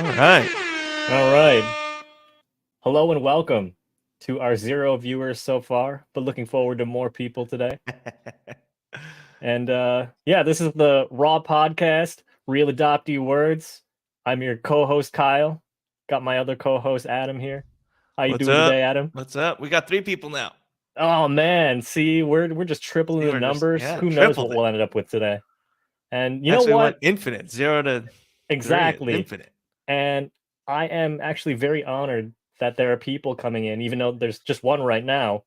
All right. All right. Hello and welcome to our 0 viewers so far, but looking forward to more people today. And yeah, this is the Raw Podcast, Real Adoptee Words. I'm your co-host Kyle. Got my other co-host Adam here. How you What's doing up? today, Adam? What's up? We got 3 people now. Oh man, see, we're just tripling See, the we're just numbers. Who knows what tripled it. we'll end up with today? And you know Actually, went what? infinite. 0 to 3 is Exactly. infinite. And I am actually very honored that there are people coming in, even though there's just one right now,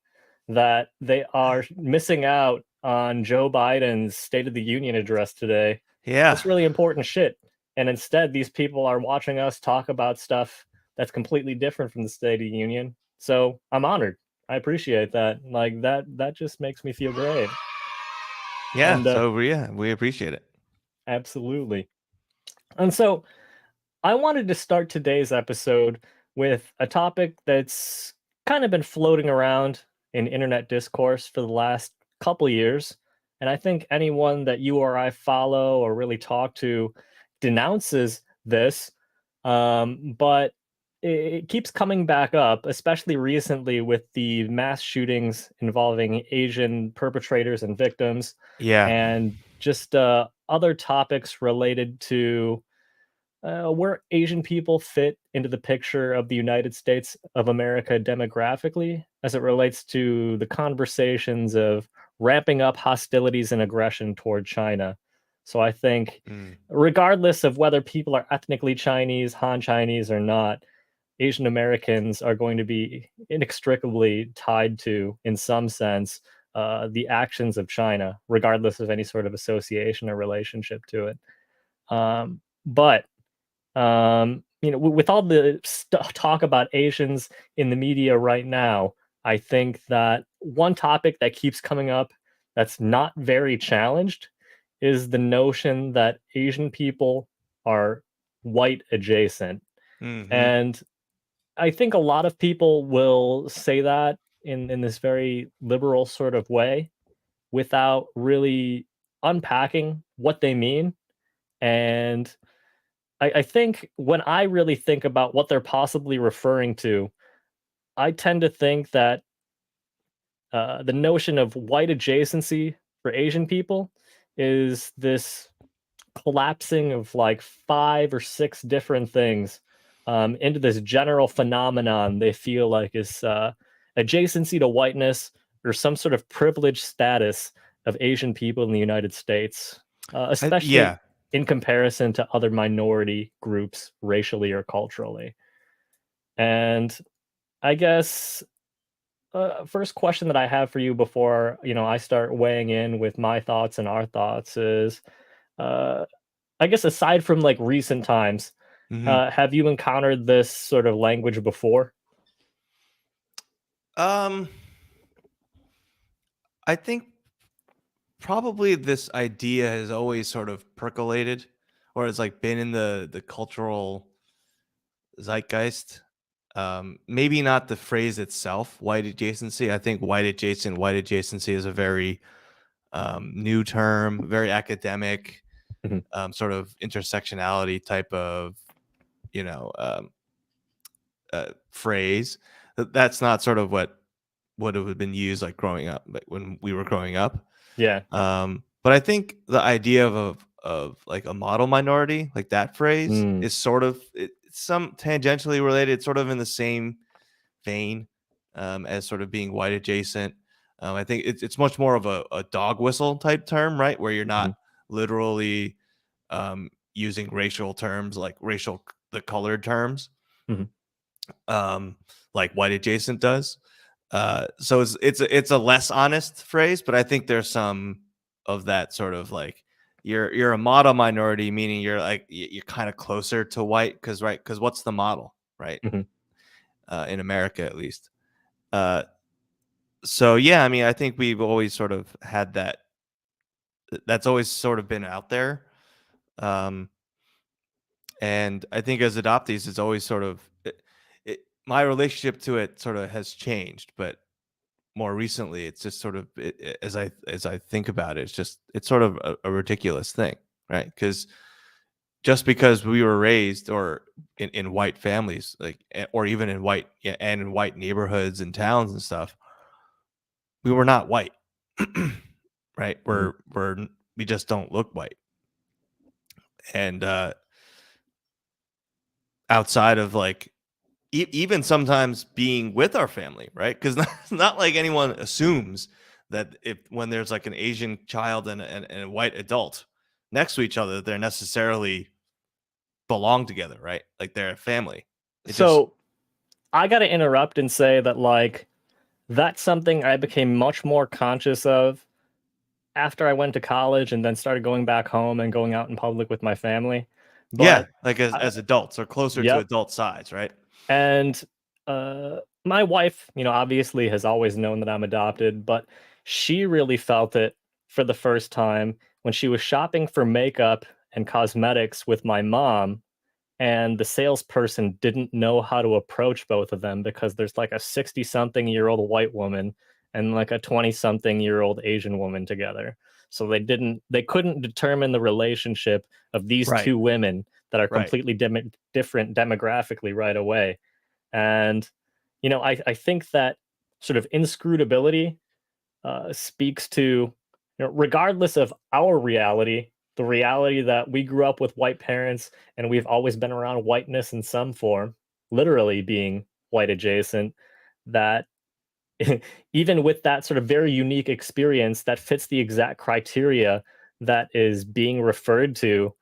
that they are missing out on Joe Biden's State of the Union address today. Yeah. It's really important shit. And instead, these people are watching us talk about stuff that's completely different from the State of the Union. So I'm honored. I appreciate that. Like that just makes me feel great. Yeah. And So we appreciate it. absolutely. And so I wanted to start today's episode with a topic that's kind of been floating around in internet discourse for the last couple years. And I think anyone that you or I follow or really talk to denounces this. But it keeps coming back up, especially recently with the mass shootings involving Asian perpetrators and victims, Yeah. and just other topics related to where Asian people fit into the picture of the United States of America demographically as it relates to the conversations of ramping up hostilities and aggression toward China. So I think, Mm. regardless of whether people are ethnically Chinese, Han Chinese, or not, Asian Americans are going to be inextricably tied to, in some sense, the actions of China, regardless of any sort of association or relationship to it. But with all the talk about Asians in the media right now, I think that one topic that keeps coming up that's not very challenged is the notion that Asian people are white adjacent. Mm-hmm. And I think a lot of people will say that in this very liberal sort of way without really unpacking what they mean. And I think when I really think about what they're possibly referring to, I tend to think that the notion of white adjacency for Asian people is this collapsing of like 5 or 6 different things into this general phenomenon they feel like is adjacency to whiteness or some sort of privileged status of Asian people in the United States, especially Yeah. in comparison to other minority groups racially or culturally. And I guess first question that I have for you before I start weighing in with my thoughts and our thoughts is, uh, I guess aside from like recent times, Mm-hmm. have you encountered this sort of language before? Um, I think probably this idea has always sort of percolated, or it's like been in the cultural zeitgeist. Maybe not the phrase itself, white adjacency. I think white adjacency is a very new term, very academic, Mhm. sort of intersectionality type of, you know, phrase. That's not sort of what would have been used like growing up, like when we were growing up. Yeah. But I think the idea of like a model minority, like that phrase, Mm. is sort of some tangentially related, sort of in the same vein as sort of being white adjacent. I think it's much more of a dog whistle type term, right? Where you're not Mhm. literally using racial terms like the colored terms, Mhm. um, like white adjacent does. So it's a less honest phrase, but I think there's some of that sort of like you're a model minority, meaning you're like you're kind of closer to white because what's the model, right? Mhm. In America at least. Uh, so yeah, I mean, I think we've always sort of had that. That's always sort of been out there, um, and I think as adoptees, it's always sort of my relationship to it sort of has changed, but more recently, it's just sort of as I think about it, it's sort of a ridiculous thing, right? Because just because we were raised or in white families, like, or even in white, yeah, and in white neighborhoods and towns and stuff, we were not white, right? Mhm. We just don't look white, and outside of like even sometimes being with our family, right? Because it's not like anyone assumes that if when there's like an Asian child and a white adult next to each other, they're necessarily belong together, right? Like they're a family. It just So I got to interrupt and say that, like, that's something I became much more conscious of after I went to college and then started going back home and going out in public with my family. yeah, But like I, as adults or closer to yep. adult size, right? And my wife, obviously has always known that I'm adopted, but she really felt it for the first time when she was shopping for makeup and cosmetics with my mom, and the salesperson didn't know how to approach both of them because there's like a 60 something year old white woman and like a 20 something year old Asian woman together. So they couldn't determine the relationship of these Right, two women that are right. completely different demographically right away. And I think that sort of inscrutability speaks to, regardless of our reality, the reality that we grew up with white parents and we've always been around whiteness in some form, literally being white adjacent, that even with that sort of very unique experience that fits the exact criteria that is being referred to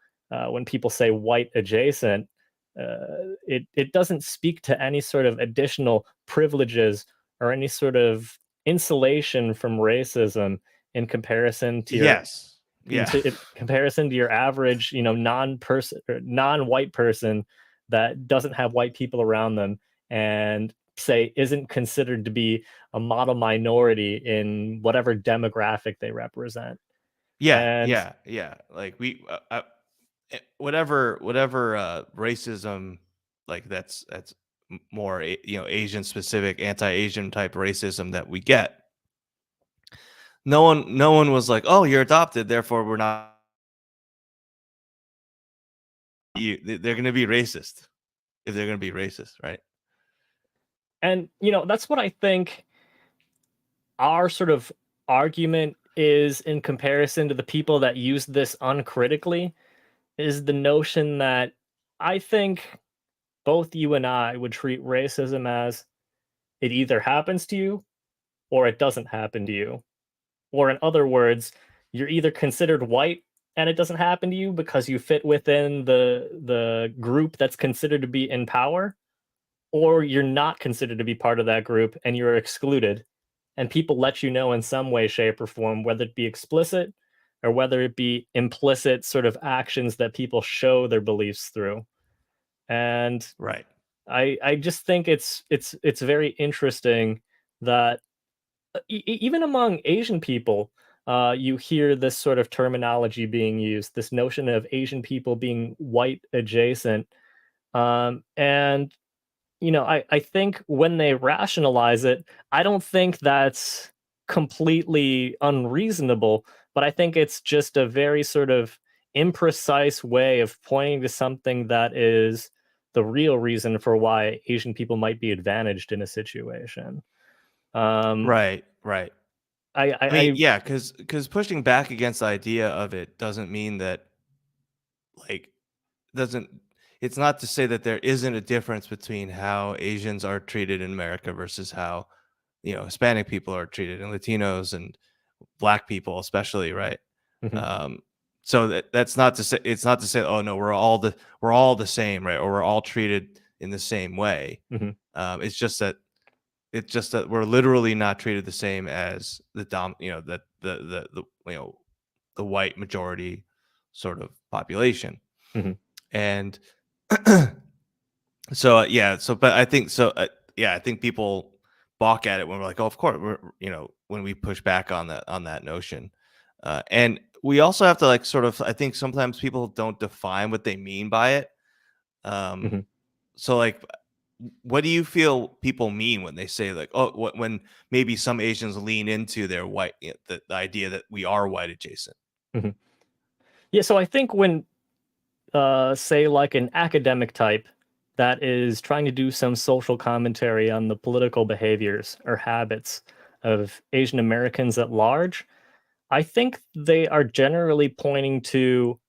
when people say white adjacent, it doesn't speak to any sort of additional privileges or any sort of insulation from racism in comparison to your Yes. Yeah. in comparison to your average, non-person or non-white person that doesn't have white people around them and say isn't considered to be a model minority in whatever demographic they represent. Yeah, And yeah, yeah. Like whatever racism, like that's more Asian specific, anti-Asian type racism that we get. No one was like, "Oh, you're adopted, therefore we're not you." They're going to be racist if they're going to be racist, right? that's what I think our sort of argument is in comparison to the people that use this uncritically, is the notion that I think both you and I would treat racism as it either happens to you or it doesn't happen to you. Or, in other words, you're either considered white and it doesn't happen to you because you fit within the group that's considered to be in power, or you're not considered to be part of that group and you're excluded. And people let you know in some way, shape, or form, whether it be explicit or whether it be implicit sort of actions that people show their beliefs through. And Right. I just think it's very interesting that even among Asian people, you hear this sort of terminology being used, this notion of Asian people being white adjacent. And I think when they rationalize it, I don't think that's completely unreasonable, but I think it's just a very sort of imprecise way of pointing to something that is the real reason for why Asian people might be advantaged in a situation. Um, Right, right. I, I mean, I, yeah, because pushing back against the idea of it doesn't mean that like doesn't it's not to say that there isn't a difference between how Asians are treated in America versus how, Hispanic people are treated and Latinos and black people especially, right? mhm, Um, so that's not to say it's not to say, oh no, we're all the same, right? Or we're all treated in the same way. mhm, It's just that we're literally not treated the same as the dom, that the white majority sort of population. mhm, And so yeah, so but I think so yeah, I think people balk at it when we're like, oh, of course, when we push back on that notion. And we also have to like sort of, I think sometimes people don't define what they mean by it. Um, mhm. so like, what do you feel people mean when they say like, oh, when maybe some Asians lean into their white, the idea that we are white adjacent? Mhm. Yeah, so I think when say like an academic type that is trying to do some social commentary on the political behaviors or habits of Asian Americans at large, I think they are generally pointing to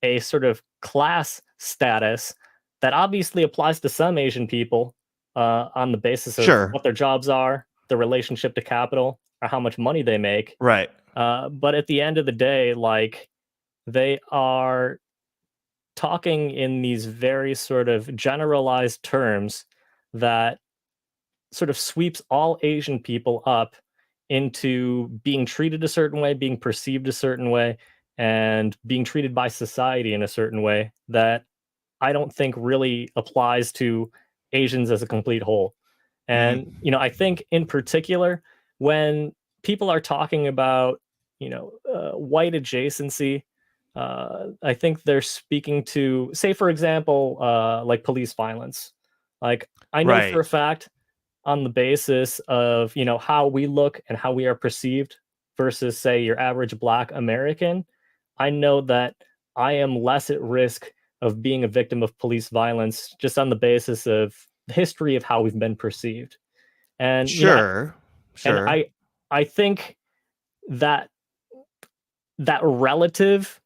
a sort of class status that obviously applies to some Asian people on the basis of Sure. what their jobs are, their relationship to capital, or how much money they make. Right. But at the end of the day, like they are talking in these very sort of generalized terms that sort of sweeps all Asian people up into being treated a certain way, being perceived a certain way, and being treated by society in a certain way that I don't think really applies to Asians as a complete whole. Mm. And, I think in particular, when people are talking about, white adjacency, I think they're speaking to, say, for example, like police violence. Like, I know for Right. a fact on the basis of, how we look and how we are perceived versus, say, your average Black American, I know that I am less at risk of being a victim of police violence just on the basis of the history of how we've been perceived. And Sure. and Sure. I think that that relative,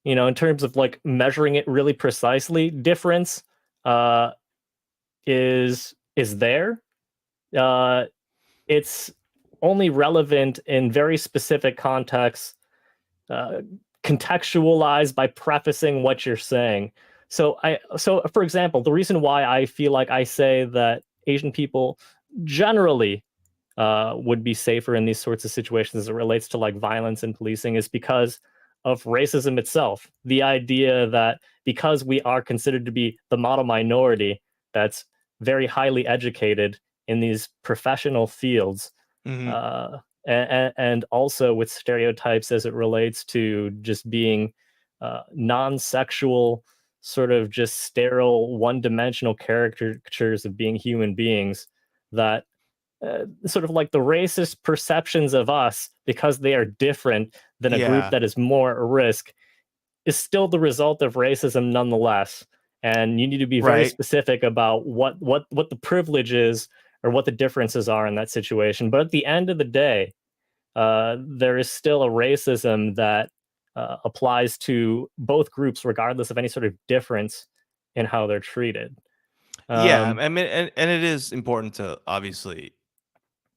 in terms of like measuring it really precisely, difference uh is there. Uh it's only relevant in very specific contexts, uh, contextualized by prefacing what you're saying. So for example, the reason why I feel like I say that Asian people generally would be safer in these sorts of situations as it relates to like violence and policing is because of racism itself. The idea that because we are considered to be the model minority that's very highly educated in these professional fields, Hmm. and also with stereotypes as it relates to just being non-sexual, sort of just sterile, one-dimensional caricatures of being human beings, that sort of like the racist perceptions of us because they are different than a group Yeah. that is more at risk is still the result of racism nonetheless. And you need to be very Right. specific about what the privilege is or what the differences are in that situation. But at the end of the day, there is still a racism that applies to both groups, regardless of any sort of difference in how they're treated. Yeah. Um, I mean, and it is important to obviously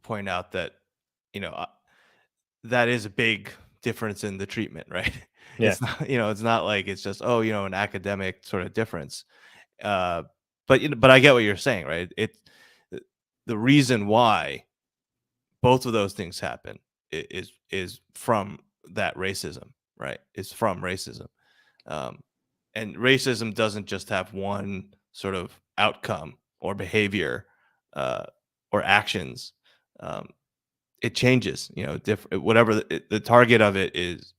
point out that, you know, that is a big difference in the treatment, right? yeah, It's not, it's not like it's just, oh, an academic sort of difference. Uh, but but I get what you're saying, right? The the reason why both of those things happen is from that racism, right? It's from racism. Um, and racism doesn't just have one sort of outcome or behavior, uh, or actions. Um, it changes, different, whatever the target of it is,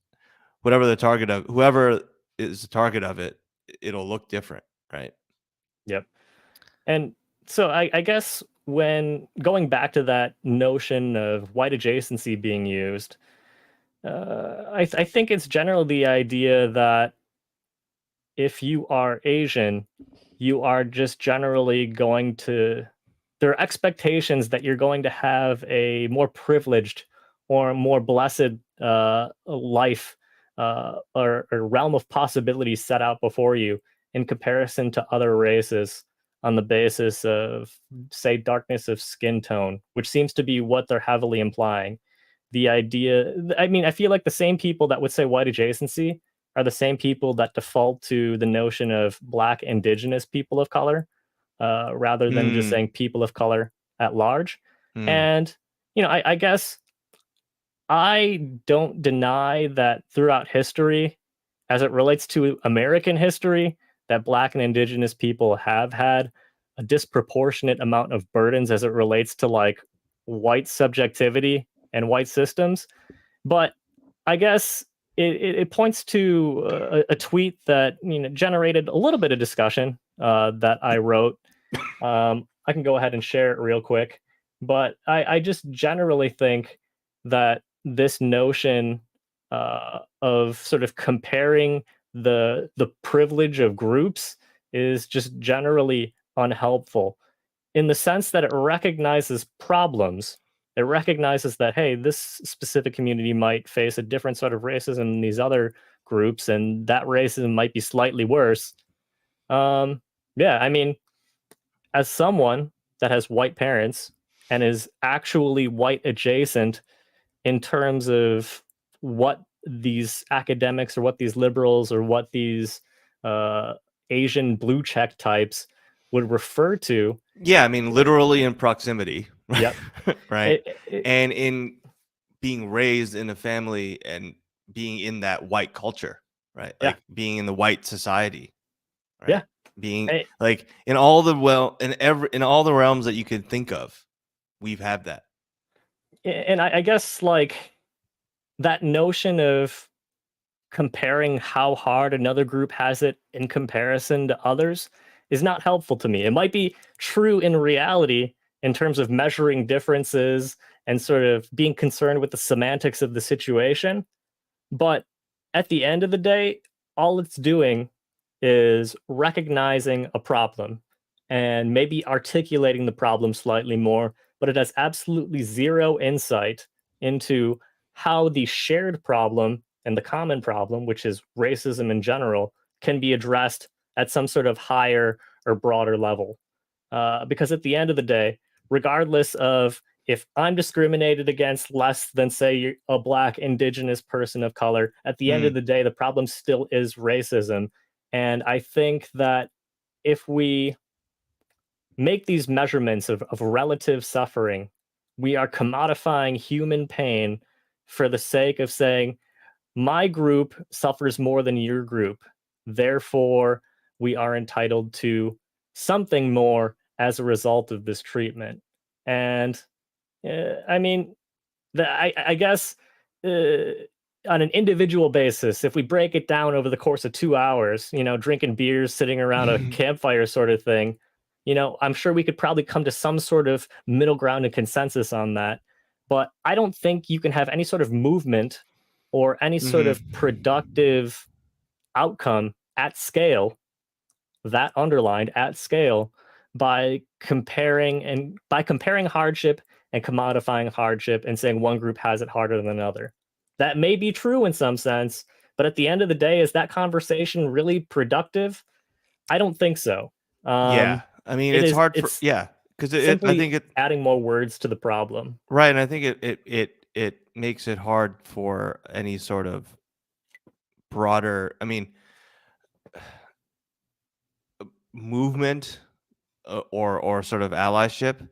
whatever the target of whoever is the target of it, it'll look different, right? yep. And so I guess when going back to that notion of white adjacency being used, I think it's generally the idea that if you are Asian, you are just generally going to, there are expectations that you're going to have a more privileged or more blessed life, or realm of possibilities set out before you in comparison to other races on the basis of, say, darkness of skin tone, which seems to be what they're heavily implying. The idea, I mean, I feel like the same people that would say white adjacency are the same people that default to the notion of Black indigenous people of color, rather than just Mm, saying people of color at large. mm, And, I guess I don't deny that throughout history, as it relates to American history, that Black and indigenous people have had a disproportionate amount of burdens as it relates to like white subjectivity and white systems. But I guess it points to a tweet that generated a little bit of discussion that I wrote. I can go ahead and share it real quick, but I just generally think that this notion of sort of comparing the privilege of groups is just generally unhelpful in the sense that it recognizes problems. It recognizes that, hey, this specific community might face a different sort of racism than these other groups, and that racism might be slightly worse. Yeah, I mean, as someone that has white parents and is actually white adjacent in terms of what these academics or what these liberals or what these uh, Asian blue check types would refer to. Yeah, I mean, literally in proximity, Yep. right? It, And in being raised in a family and being in that white culture, right? yeah. Like being in the white society, Yeah. right? Being It, like in all the in all the realms that you could think of, we've had that. and I guess like that notion of comparing how hard another group has it in comparison to others is not helpful to me. It might be true in reality in terms of measuring differences and sort of being concerned with the semantics of the situation. But at the end of the day, all it's doing is recognizing a problem and maybe articulating the problem slightly more, but it has absolutely zero insight into how the shared problem and the common problem, which is racism in general, can be addressed at some sort of higher or broader level. Because at the end of the day, regardless of if I'm discriminated against less than, say, a Black Indigenous person of color, at the end of Mm, the day, the problem still is racism. And I think that if we make these measurements of relative suffering, we are commodifying human pain for the sake of saying, my group suffers more than your group. Therefore, we are entitled to something more as a result of this treatment. And I mean, I guess uh, on an individual basis, if we break it down over the course of 2 hours, drinking beers, sitting around a campfire sort of thing, I'm sure we could probably come to some sort of middle ground and consensus on that. But I don't think you can have any sort of movement or any sort hmm of productive outcome at scale, that underlined at scale, by comparing hardship and commodifying hardship and saying one group has it harder than another. That may be true in some sense, but at the end of the day, is that conversation really productive? I don't think so. Yeah, I mean, It it's is hard for it's yeah, because I simply think it adding more words to the problem. right, and I think it makes it hard for any sort of broader. I mean, movement or sort of allyship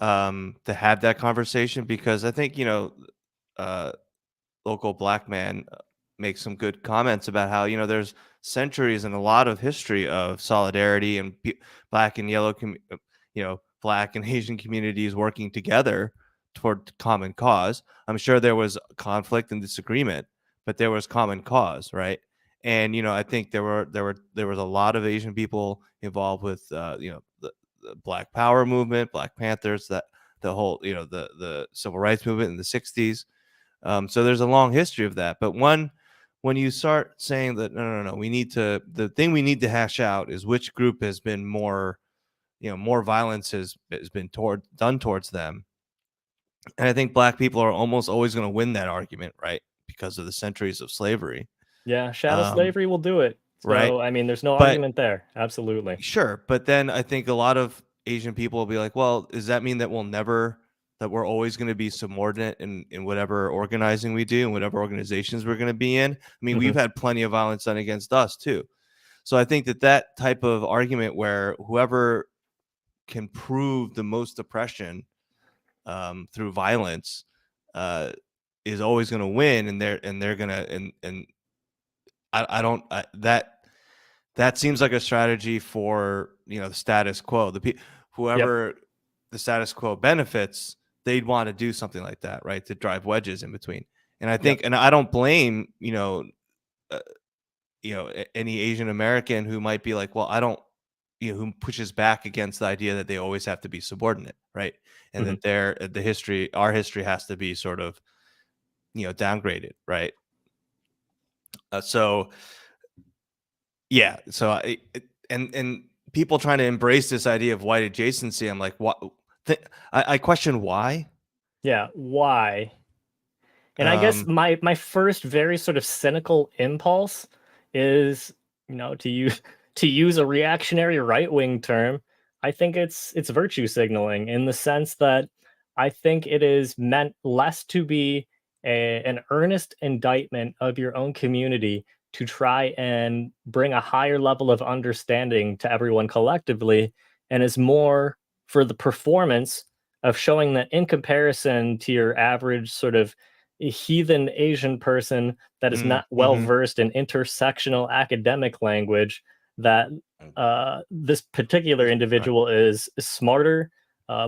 to have that conversation because I think uh, local black man makes some good comments about how there's centuries and a lot of history of solidarity and black and yellow black and Asian communities working together toward common cause. I'm sure there was conflict and disagreement, but there was common cause, right? And I think there was a lot of Asian people involved with the Black Power movement, Black Panthers, that the whole the civil rights movement in the 60s. So there's a long history of that. But when you start saying that no, the thing we need to hash out is which group has been more, more violence has been done towards them. And I think black people are almost always going to win that argument, right? Because of the centuries of slavery. Yeah, shadow Um, slavery will do it. right. So, I mean, there's no But argument there. Absolutely. sure, but then I think a lot of Asian people will be like, "Well, does that mean that we're always going to be subordinate in whatever organizing we do and whatever organizations we're going to be in?" I mean, we've Hmm. had plenty of violence done against us too. So I think that type of argument where whoever can prove the most oppression through violence uh, is always going to win, and they're going to and I don't that seems like a strategy for the status quo. Yep. Whoever the status quo benefits, they'd want to do something like that, right? To drive wedges in between. And I Yep. think, and I don't blame any Asian American who might be like, well, I don't, who pushes back against the idea that they always have to be subordinate, right? And Hmm. that our history has to be sort of downgraded, right? So yeah. So and people trying to embrace this idea of white adjacency. I'm like, what? I question why. Yeah, why? And I guess Um, my first very sort of cynical impulse is, to use to use a reactionary right-wing term, I think it's virtue signaling in the sense that I think it is meant less to be an earnest indictment of your own community to try and bring a higher level of understanding to everyone collectively, and is more for the performance of showing that in comparison to your average sort of a heathen Asian person that is not well mm-hmm. versed in intersectional academic language, that this particular Right. individual is smarter,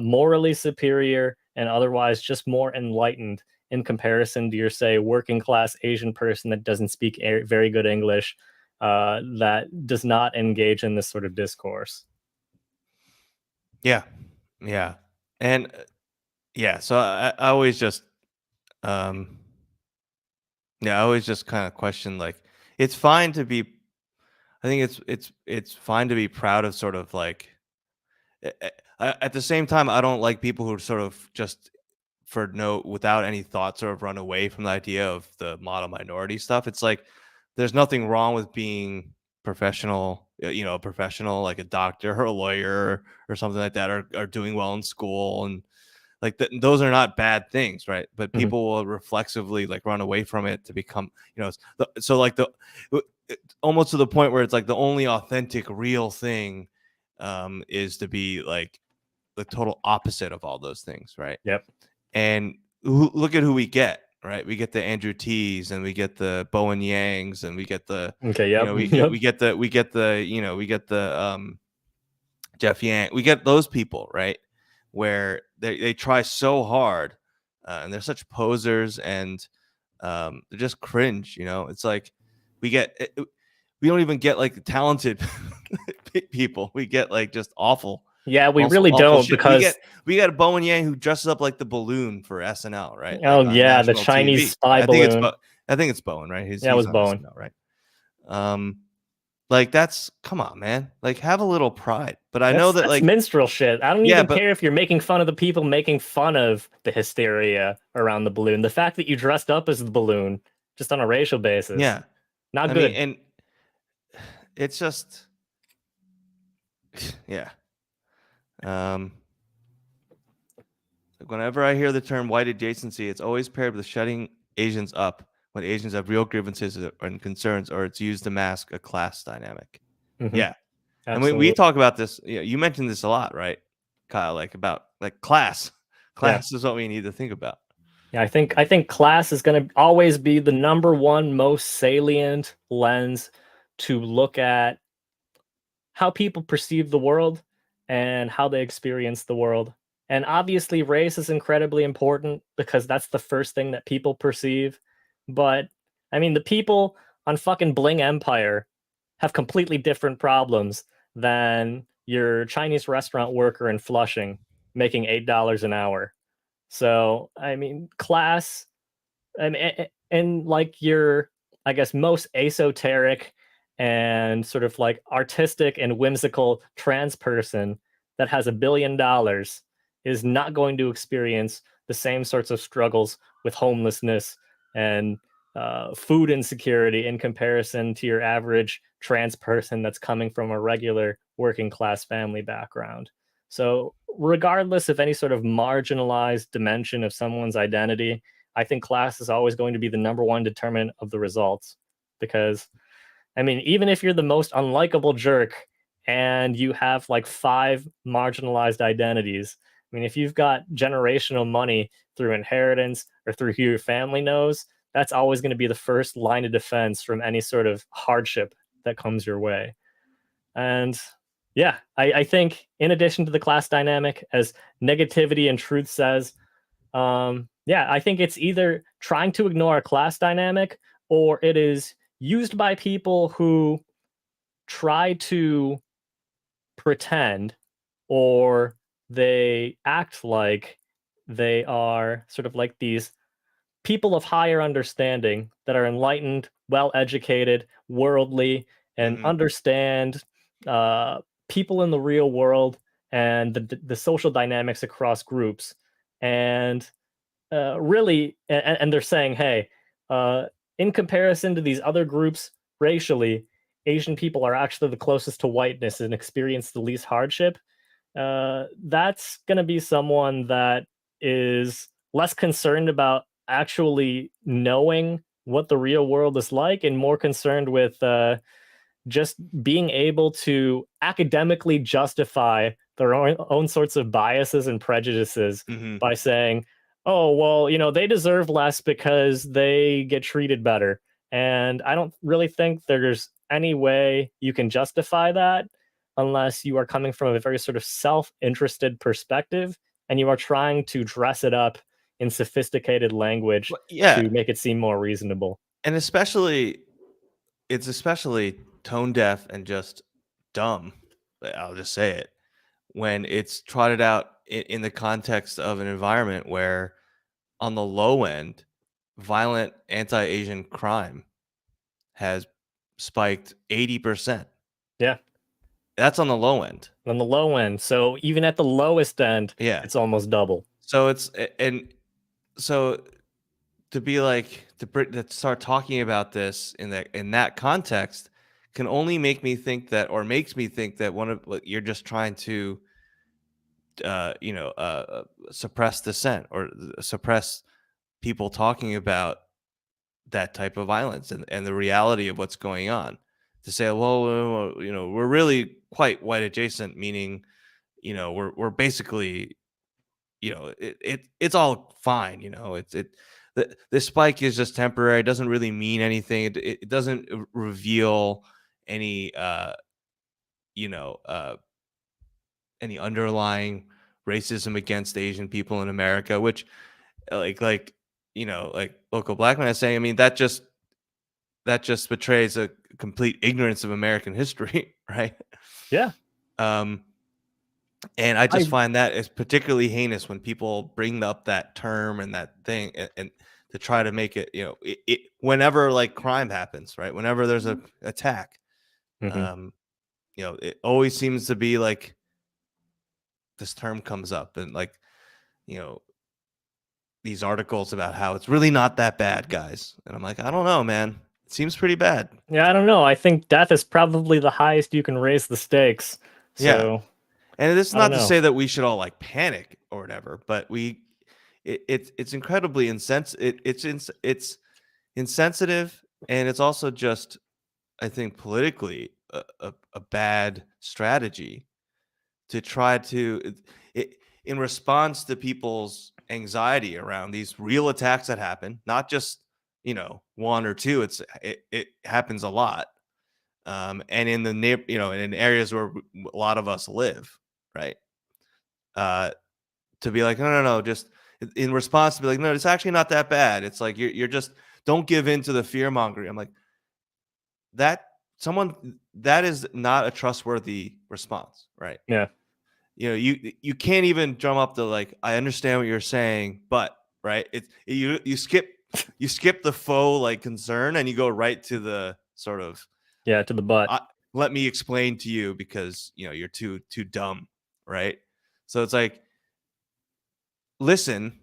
morally superior, and otherwise just more enlightened in comparison to your, say, working class Asian person that doesn't speak very good English, that does not engage in this sort of discourse. Yeah, yeah, and yeah. So I always just um, yeah, I always just kind of question like it's fine to be. I think it's fine to be proud of sort of like at the same time, I don't like people who sort of just for no without any thought sort of run away from the idea of the model minority stuff. It's like there's nothing wrong with being professional, a professional like a doctor or a lawyer or something like that, or doing well in school and like those are not bad things, right? But Mhm. people will reflexively like run away from it to become, so like almost to the point where it's like the only authentic real thing is to be like the total opposite of all those things, right? Yep. And look at who we get, right? We get the Andrew T's and we get the Bowen Yangs and we get the, Okay. Yep. we Yep. get we get the Jeff Yang. We get those people, right? Where they try so hard and they're such posers and they're just cringe, It's like we get we don't even get like talented people. We get like just awful, Yeah, we also really awful don't shit. We because get a Bowen Yang who dresses up like the balloon for SNL, right? Like oh on yeah, the national Chinese TV. spy balloon. I think it's Bowen, right? Yeah, it He's was on Bowen. SNL, right? Um, like that's come on, man. Like have a little pride. But I know that That's like minstrel shit. I don't yeah, even but care if you're making fun of the people making fun of the hysteria around the balloon. The fact that you dressed up as the balloon just on a racial basis, yeah. not I mean, good. and it's just yeah. Um Whenever I hear the term white adjacency, it's always paired with shutting Asians up when Asians have real grievances and concerns, or it's used to mask a class dynamic. Hmm. Yeah. And we Absolutely. talk about this. You mentioned this a lot, right, Kyle? Like about like class. Yeah. Class is what we need to think about. Yeah, I think class is going to always be the number one most salient lens to look at how people perceive the world and how they experience the world. And obviously, race is incredibly important because that's the first thing that people perceive. But I mean, the people on fucking Bling Empire have completely different problems than your Chinese restaurant worker in Flushing making $8 an hour. So, I mean, class and like your, I guess, most esoteric and sort of like artistic and whimsical trans person that has $1 billion is not going to experience the same sorts of struggles with homelessness and food insecurity in comparison to your average trans person that's coming from a regular working class family background. So, regardless of any sort of marginalized dimension of someone's identity, I think class is always going to be the number one determinant of the results. Because, I mean, even if you're the most unlikable jerk and you have like five marginalized identities, I mean, if you've got generational money through inheritance or through who your family knows, that's always going to be the first line of defense from any sort of hardship that comes your way. And yeah, I think in addition to the class dynamic, as negativity and truth says, yeah, I think it's either trying to ignore a class dynamic or it is used by people who try to pretend or they act like they are sort of like these people of higher understanding that are enlightened, well educated, worldly, and Mm-hmm. understand uh, people in the real world and the social dynamics across groups. And really, and they're saying, hey, uh, in comparison to these other groups racially, Asian people are actually the closest to whiteness and experience the least hardship. That's going to be someone that is less concerned about actually knowing what the real world is like and more concerned with just being able to academically justify their own sorts of biases and prejudices Mm-hmm. by saying, oh, well, they deserve less because they get treated better. And I don't really think there's any way you can justify that unless you are coming from a very sort of self interested perspective and you are trying to dress it up in sophisticated language Well, yeah, to make it seem more reasonable. and it's especially tone deaf and just dumb. I'll just say it when it's trotted out in the context of an environment where, on the low end, violent anti-Asian crime has spiked 80%. Yeah. That's on the low end. On the low end. So even at the lowest end, Yeah. it's almost double. So and so to be like to start talking about this in that context can only make me think that, or makes me think that, one of you're just trying to suppress dissent or suppress people talking about that type of violence and the reality of what's going on, to say, well, we're really quite white adjacent, meaning, we're basically, it's all fine. The spike is just temporary. It doesn't really mean anything. It doesn't reveal any you know any underlying racism against Asian people in America, which, like local black man is saying. I mean, that just betrays a complete ignorance of American history, right? Yeah. Um, and I just I find that is particularly heinous when people bring up that term and that thing, and to try to make it, whenever like crime happens, right? Whenever there's a attack, mhm. um, it always seems to be like this term comes up, and like, you know, these articles about how it's really not that bad, guys. And I'm like, I don't know, man. It seems pretty bad. Yeah, I don't know. I think death is probably the highest you can raise the stakes. Yeah. So, And it's I don't not to know. say that we should all like panic or whatever, but it's incredibly it's insensitive, and it's also just, I think, politically a bad strategy to try to it, in response to people's anxiety around these real attacks that happen, not just, one or two. It happens a lot, and in the in areas where a lot of us live, right? uh to be like, no, no, no, just in response to be like, no, it's actually not that bad. It's like, you're just, don't give in to the fear mongering. I'm like, that someone that is not a trustworthy response, right? Yeah. You can't even drum up the, like, I understand what you're saying, but, right, you skip the faux like concern, and you go right to the sort of, Yeah, to the butt. I, let me explain to you, because you're too dumb, right? So it's like, listen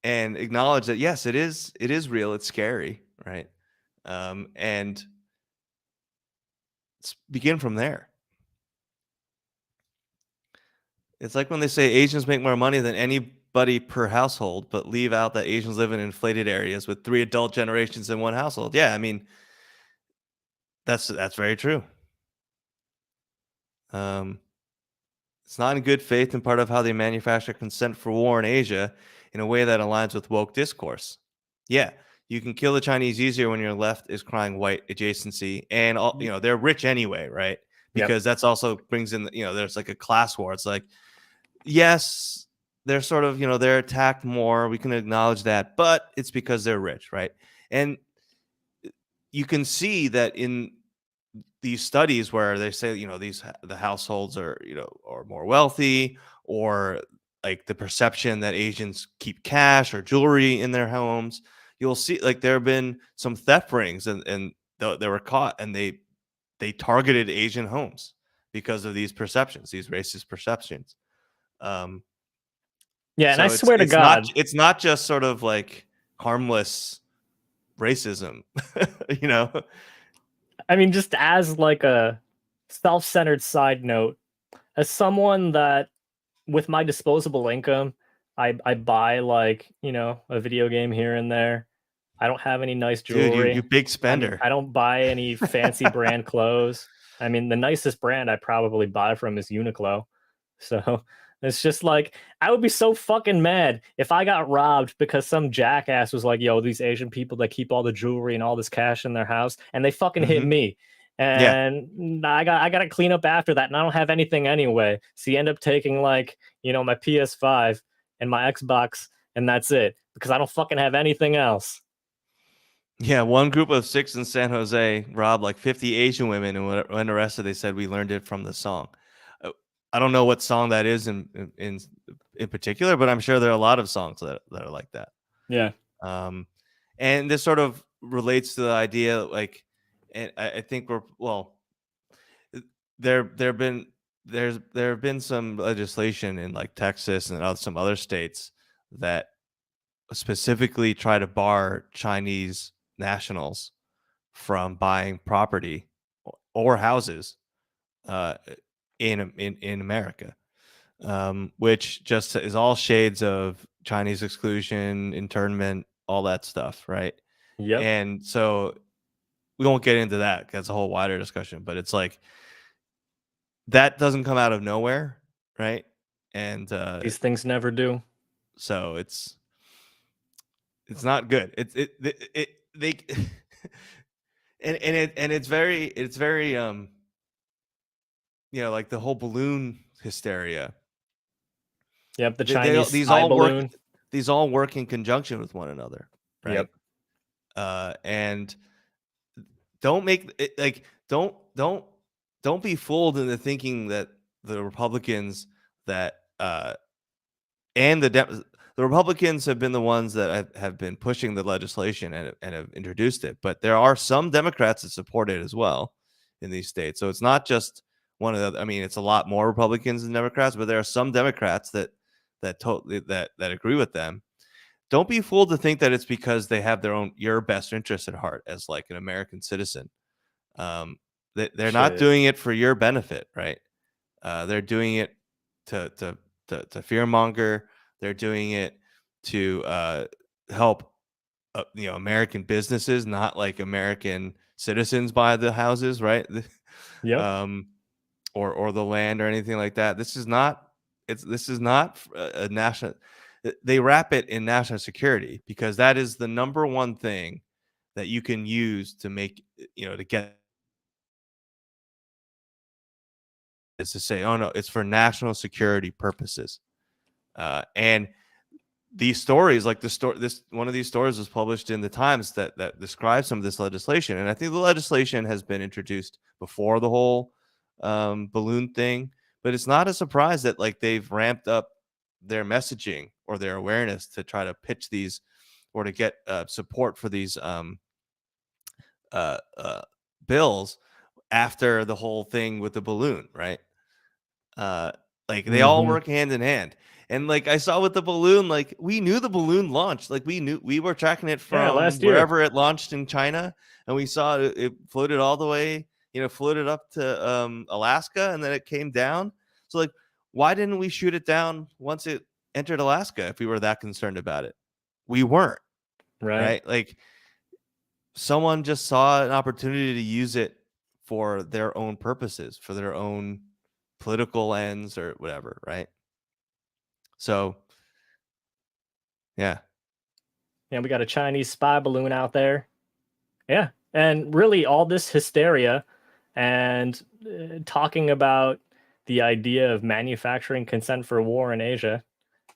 and acknowledge that, yes, it is real, it's scary, right? And begin from there. It's like when they say Asians make more money than anybody per household, but leave out that Asians live in inflated areas with 3 adult generations in one household. Yeah, I mean, that's very true. Um, it's not in good faith and part of how they manufacture consent for war in Asia in a way that aligns with woke discourse. Yeah, you can kill the Chinese easier when your left is crying white adjacency, and all, they're rich anyway, right? Yep. Because that's also brings in, there's like a class war. It's like, yes, they're sort of, they're attacked more. We can acknowledge that, but it's because they're rich, right? And you can see that in these studies where they say, the households are more wealthy, or like the perception that Asians keep cash or jewelry in their homes. You'll see, like, there have been some theft rings, and they were caught, and they they targeted Asian homes because of these perceptions, these racist perceptions. Um, Yeah, and I so swear to God, it's not just sort of like harmless racism, you know. I mean, just as like a self-centered side note, as someone that with my disposable income, I buy like, a video game here and there. I don't have any nice Dude, you jewelry. big I mean, spender. I don't buy any fancy brand clothes. I mean, the nicest brand I probably buy from is Uniqlo. So it's just like I would be so fucking mad if I got robbed because some jackass was like, "Yo, these Asian people that keep all the jewelry and all this cash in their house," and they fucking hit Hmm. me. Yeah. And I got to clean up after that, and I don't have anything anyway. So you end up taking like, my PS5 and my Xbox, and that's it because I don't fucking have anything else. Yeah, one group of 6 in San Jose robbed like 50 Asian women, and when arrested, they said we learned it from the song. Uh, I don't know what song that is in particular, but I'm sure there are a lot of songs that are like that. Yeah. Um, and this sort of relates to the idea, like, and I think there have been there have been some legislation in like Texas and some other states that specifically try to bar Chinese nationals from buying property or houses uh, in America, which just is all shades of Chinese exclusion, internment, all that stuff, right? Yep. And so we won't get into that. That's a whole wider discussion, but it's like that doesn't come out of nowhere, right? And These things never do. so it's not good. It they and it's very like the whole balloon hysteria. Yep, the Chinese These spy balloon. all work in conjunction with one another, right? Yep. And don't make it like don't be fooled into thinking that the Republicans that and the Republicans have been the ones that have been pushing the legislation and have introduced it, but there are some Democrats that support it as well in these states. So it's not just one of the. I mean, it's a lot more Republicans than Democrats, but there are some Democrats that agree with them. Don't be fooled to think that it's because they have your best interest at heart as like an American citizen. They're not Shit. doing it for your benefit, right? They're doing it to fear monger. They're doing it to help American businesses, not like American citizens buy the houses, right? Yep. um, or the land or anything like that. This is not a national. They wrap it in national security because that is the number one thing that you can use to make to get is to say, oh no, it's for national security purposes. And these stories, like this one of these stories was published in the Times that describes some of this legislation, and I think the legislation has been introduced before the whole balloon thing, but it's not a surprise that like they've ramped up their messaging or their awareness to try to pitch these or to get support for these uh, uh, bills after the whole thing with the balloon, right? Uh, like they all Mm-hmm. work hand in hand. And like I saw with the balloon, like we knew the balloon launched. Like we were tracking it Yeah, from last year. wherever it launched in China, and we saw it floated all the way, floated up to Alaska, and then it came down. So like, why didn't we shoot it down once it entered Alaska if we were that concerned about it? We weren't, Right. right? Like someone just saw an opportunity to use it for their own purposes, for their own political ends or whatever, right? So, yeah, Yeah, we got a Chinese spy balloon out there. Yeah. And really, all this hysteria and talking about the idea of manufacturing consent for war in Asia.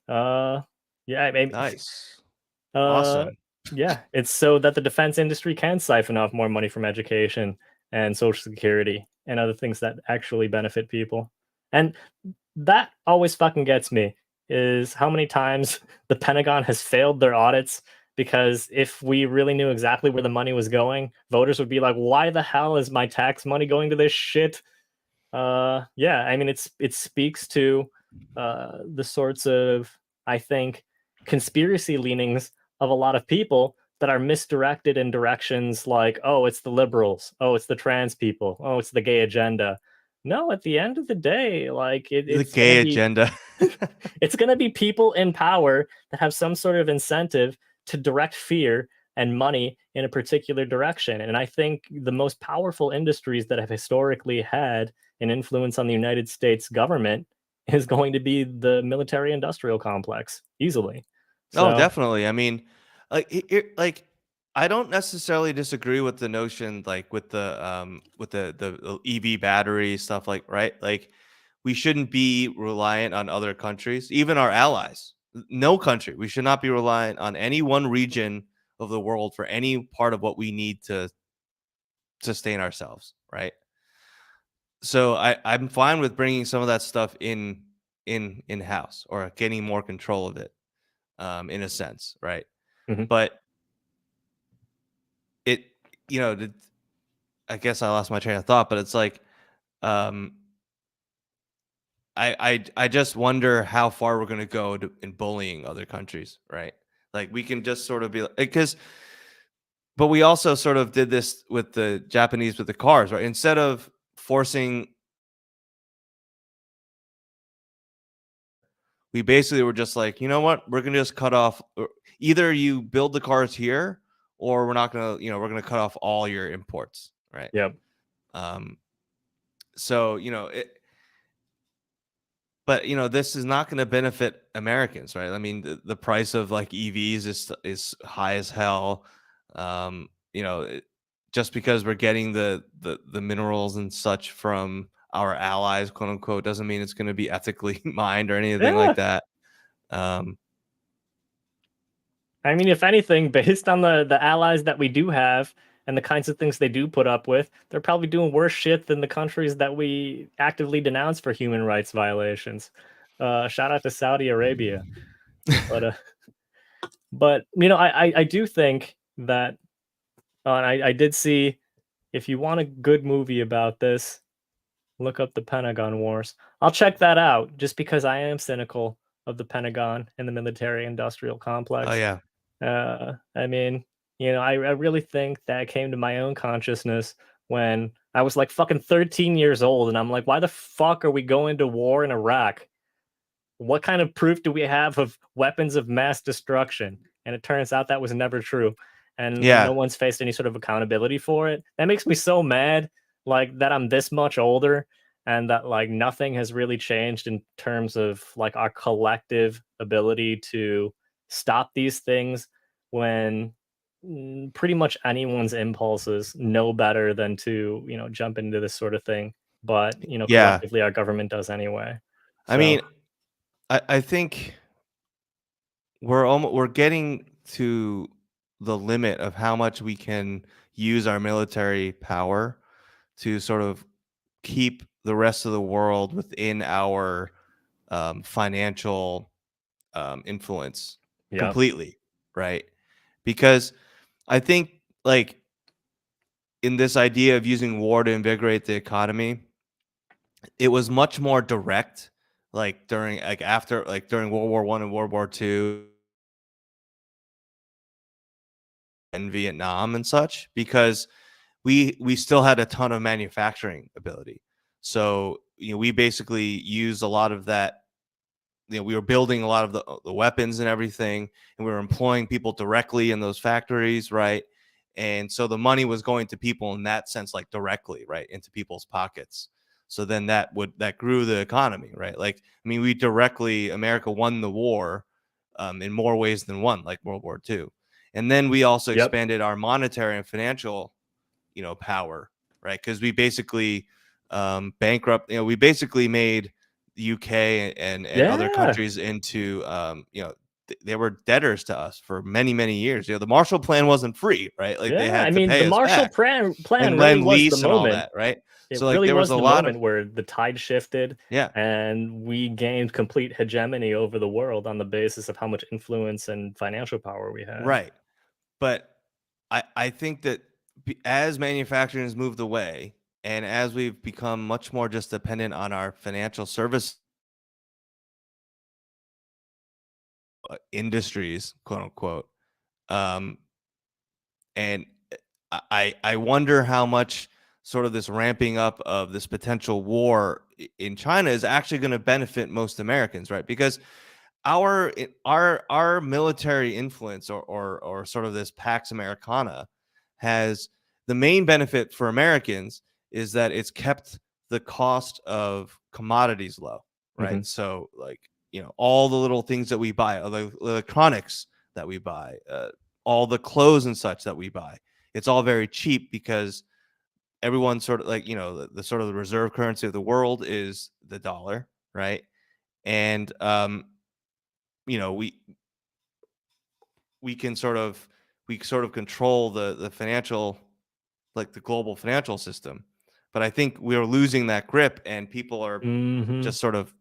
Uh, yeah, maybe. nice, Uh, awesome. yeah, it's so that the defense industry can siphon off more money from education and social security and other things that actually benefit people. And that always fucking gets me is how many times the Pentagon has failed their audits because if we really knew exactly where the money was going, voters would be like, "Why the hell is my tax money going to this shit?" Yeah, I mean, it speaks to the sorts of, I think, conspiracy leanings of a lot of people that are misdirected in directions like, oh, it's the liberals, oh, it's the trans people, oh, it's the gay agenda. No, at the end of the day, like The it's gonna gay be agenda. it's gonna be people in power that have some sort of incentive to direct fear and money in a particular direction. And I think the most powerful industries that have historically had an influence on the United States government is going to be the military industrial complex easily. Oh, So, definitely. I mean, like I don't necessarily disagree with the notion, like with the EV battery stuff, like right, like we shouldn't be reliant on other countries, even our allies. No country. We should not be reliant on any one region of the world for any part of what we need to sustain ourselves, right? So I'm fine with bringing some of that stuff in house or getting more control of it, in a sense, right? mhm. But it, you know, I guess I lost my train of thought, but it's like, um, I just wonder how far we're gonna go in bullying other countries, right? Like we can just sort of be because, but we also sort of did this with the Japanese with the cars, right? Instead of forcing, we basically were just like, you know what, we're gonna just cut off. Either you build the cars here, or we're not gonna, we're gonna cut off all your imports, right? Yep. Um, so but this is not going to benefit Americans, right? I mean, the price of like EVs is high as hell. Um, just because we're getting the minerals and such from our allies, quote unquote, doesn't mean it's going to be ethically mined or anything like Yeah. that. Um, I mean, if anything, based on the allies that we do have and the kinds of things they do put up with, they're probably doing worse shit than the countries that we actively denounce for human rights violations. Shout out to Saudi Arabia. But I do think that, and I did see, if you want a good movie about this, look up the Pentagon Wars. I'll check that out just because I am cynical of the Pentagon and the military industrial oh complex. yeah, I mean, I really think that came to my own consciousness when I was like fucking 13 years old, and I'm like, why the fuck are we going to war in Iraq? What kind of proof do we have of weapons of mass destruction? And it turns out that was never true. And no yeah, one's faced any sort of accountability for it. That makes me so mad, like that I'm this much older and that like nothing has really changed in terms of like our collective ability to stop these things when pretty much anyone's impulses know better than to, jump into this sort of thing. But, yeah. collectively our government does anyway. I So, mean, I think we're getting to the limit of how much we can use our military power to sort of keep the rest of the world within our financial influence yep. completely, right? Because I think, like, in this idea of using war to invigorate the economy, it was much more direct, like during World War One and World War Two and Vietnam and such, because we still had a ton of manufacturing ability. So we basically used a lot of that. We were building a lot of the weapons and everything, and we were employing people directly in those factories, right? And so the money was going to people in that sense, like directly, right, into people's pockets. So then that grew the economy, right? Like, I mean, America won the war, in more ways than one, like World War II. And then we also Yep. expanded our monetary and financial, power, right? Because we basically, we basically made the UK and other Yeah. countries into, they were debtors to us for many, many years. The Marshall Plan wasn't free, right? Like they Yeah. I had to mean, the pay us Marshall back plan and really lend was the lease and all moment. that, right? It So like really there was was a the lot of, moment where the tide shifted yeah, and we gained complete hegemony over the world on the basis of how much influence and financial power we had. right. but I think that as manufacturing has moved away and as we've become much more just dependent on our financial service industries, quote unquote, um, and I wonder how much sort of this ramping up of this potential war in China is actually going to benefit most Americans, right? Because our military influence or sort of this Pax Americana has the main benefit for Americans is that it's kept the cost of commodities low, Hmm. right? So like, all the little things that we buy, all the electronics that we buy, all the clothes and such that we buy, it's all very cheap because everyone sort of like, the sort of the reserve currency of the world is the dollar, right? And you know, we can sort of control the financial, like the global financial system. But I think we're losing that grip and people are Hmm. just sort of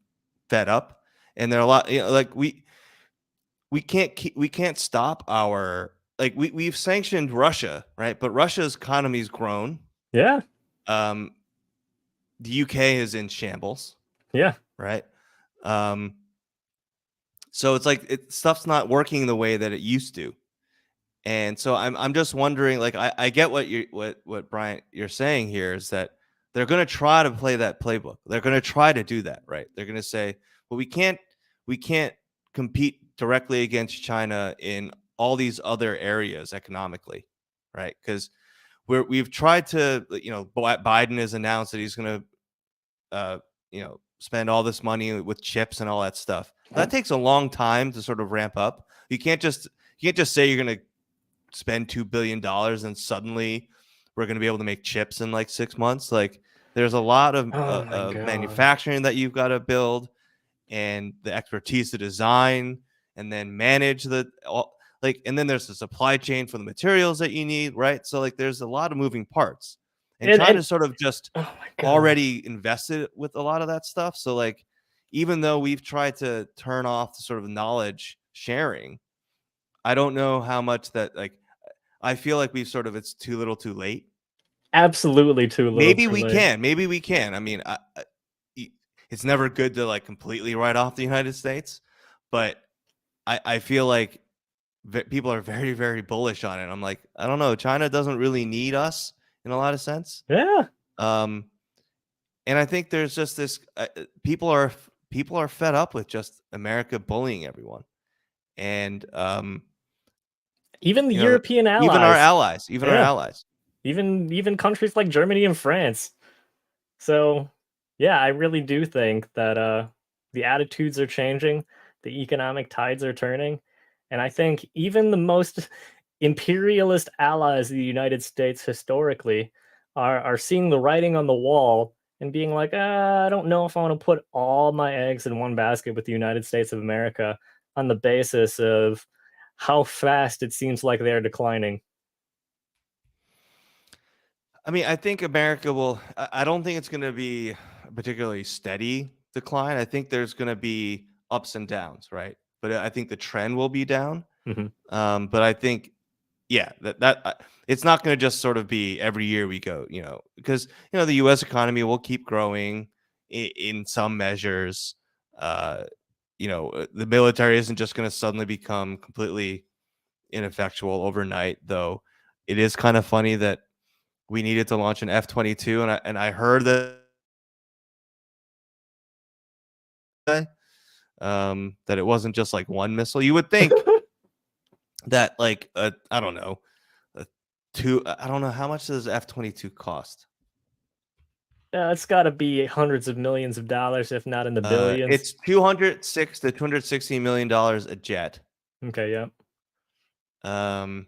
fed up. And there are a lot, like we can't stop our, like we've sanctioned Russia, right? But Russia's economy's grown. Yeah. Um the UK is in shambles, Yeah. right? Um so it's like stuff's not working the way that it used to. And so I'm just wondering, like I get what Brian you're saying here is that they're going to try to play that playbook. They're going to try to do that, right? They're going to say, well, we can't compete directly against China in all these other areas economically, right? Because we've tried to, Biden has announced that he's going to spend all this money with chips and all that stuff. That takes a long time to sort of ramp up. You can't just say you're going to spend $2 billion and suddenly we're going to be able to make chips in like 6 months. Like there's a lot Oh my of god. manufacturing that you've got to build and the expertise to design and then manage and then there's the supply chain for the materials that you need, right? So like there's a lot of moving parts, and And China's sort of just oh my god. already invested with a lot of that stuff. So like even though we've tried to turn off the sort of knowledge sharing, I don't know how much that, like, I feel like we've sort of it's too little too late. Absolutely too little Maybe too we late. can. Maybe we can. I mean, it's never good to like completely write off the United States, but I feel like people are very, very bullish on it. I'm like, I don't know. China doesn't really need us in a lot of sense. Yeah. Um, and I think there's just this people are fed up with just America bullying everyone, and Even the you know, European even our allies. allies, even our Yeah. allies. Even countries like Germany and France. So, yeah, I really do think that the attitudes are changing, the economic tides are turning, and I think even the most imperialist allies of the United States historically are seeing the writing on the wall and being like, I don't know if I want to put all my eggs in one basket with the United States of America on the basis of how fast it seems like they're declining. I mean, I think America will. I don't think it's going to be a particularly steady decline. I think there's going to be ups and downs, right? But I think the trend will be down. Hmm. But I think, yeah, it's not going to just sort of be every year we go, because the U.S. economy will keep growing in some measures. Uh, the military isn't just going to suddenly become completely ineffectual overnight, though. It is kind of funny that we needed to launch an F-22, and I heard that it wasn't just like one missile. You would think that like I don't know, a I don't know how much does F-22 cost. It's got to be hundreds of millions of dollars, if not in the billions. It's 206 to 260 million dollars a jet. Okay, yeah. Um,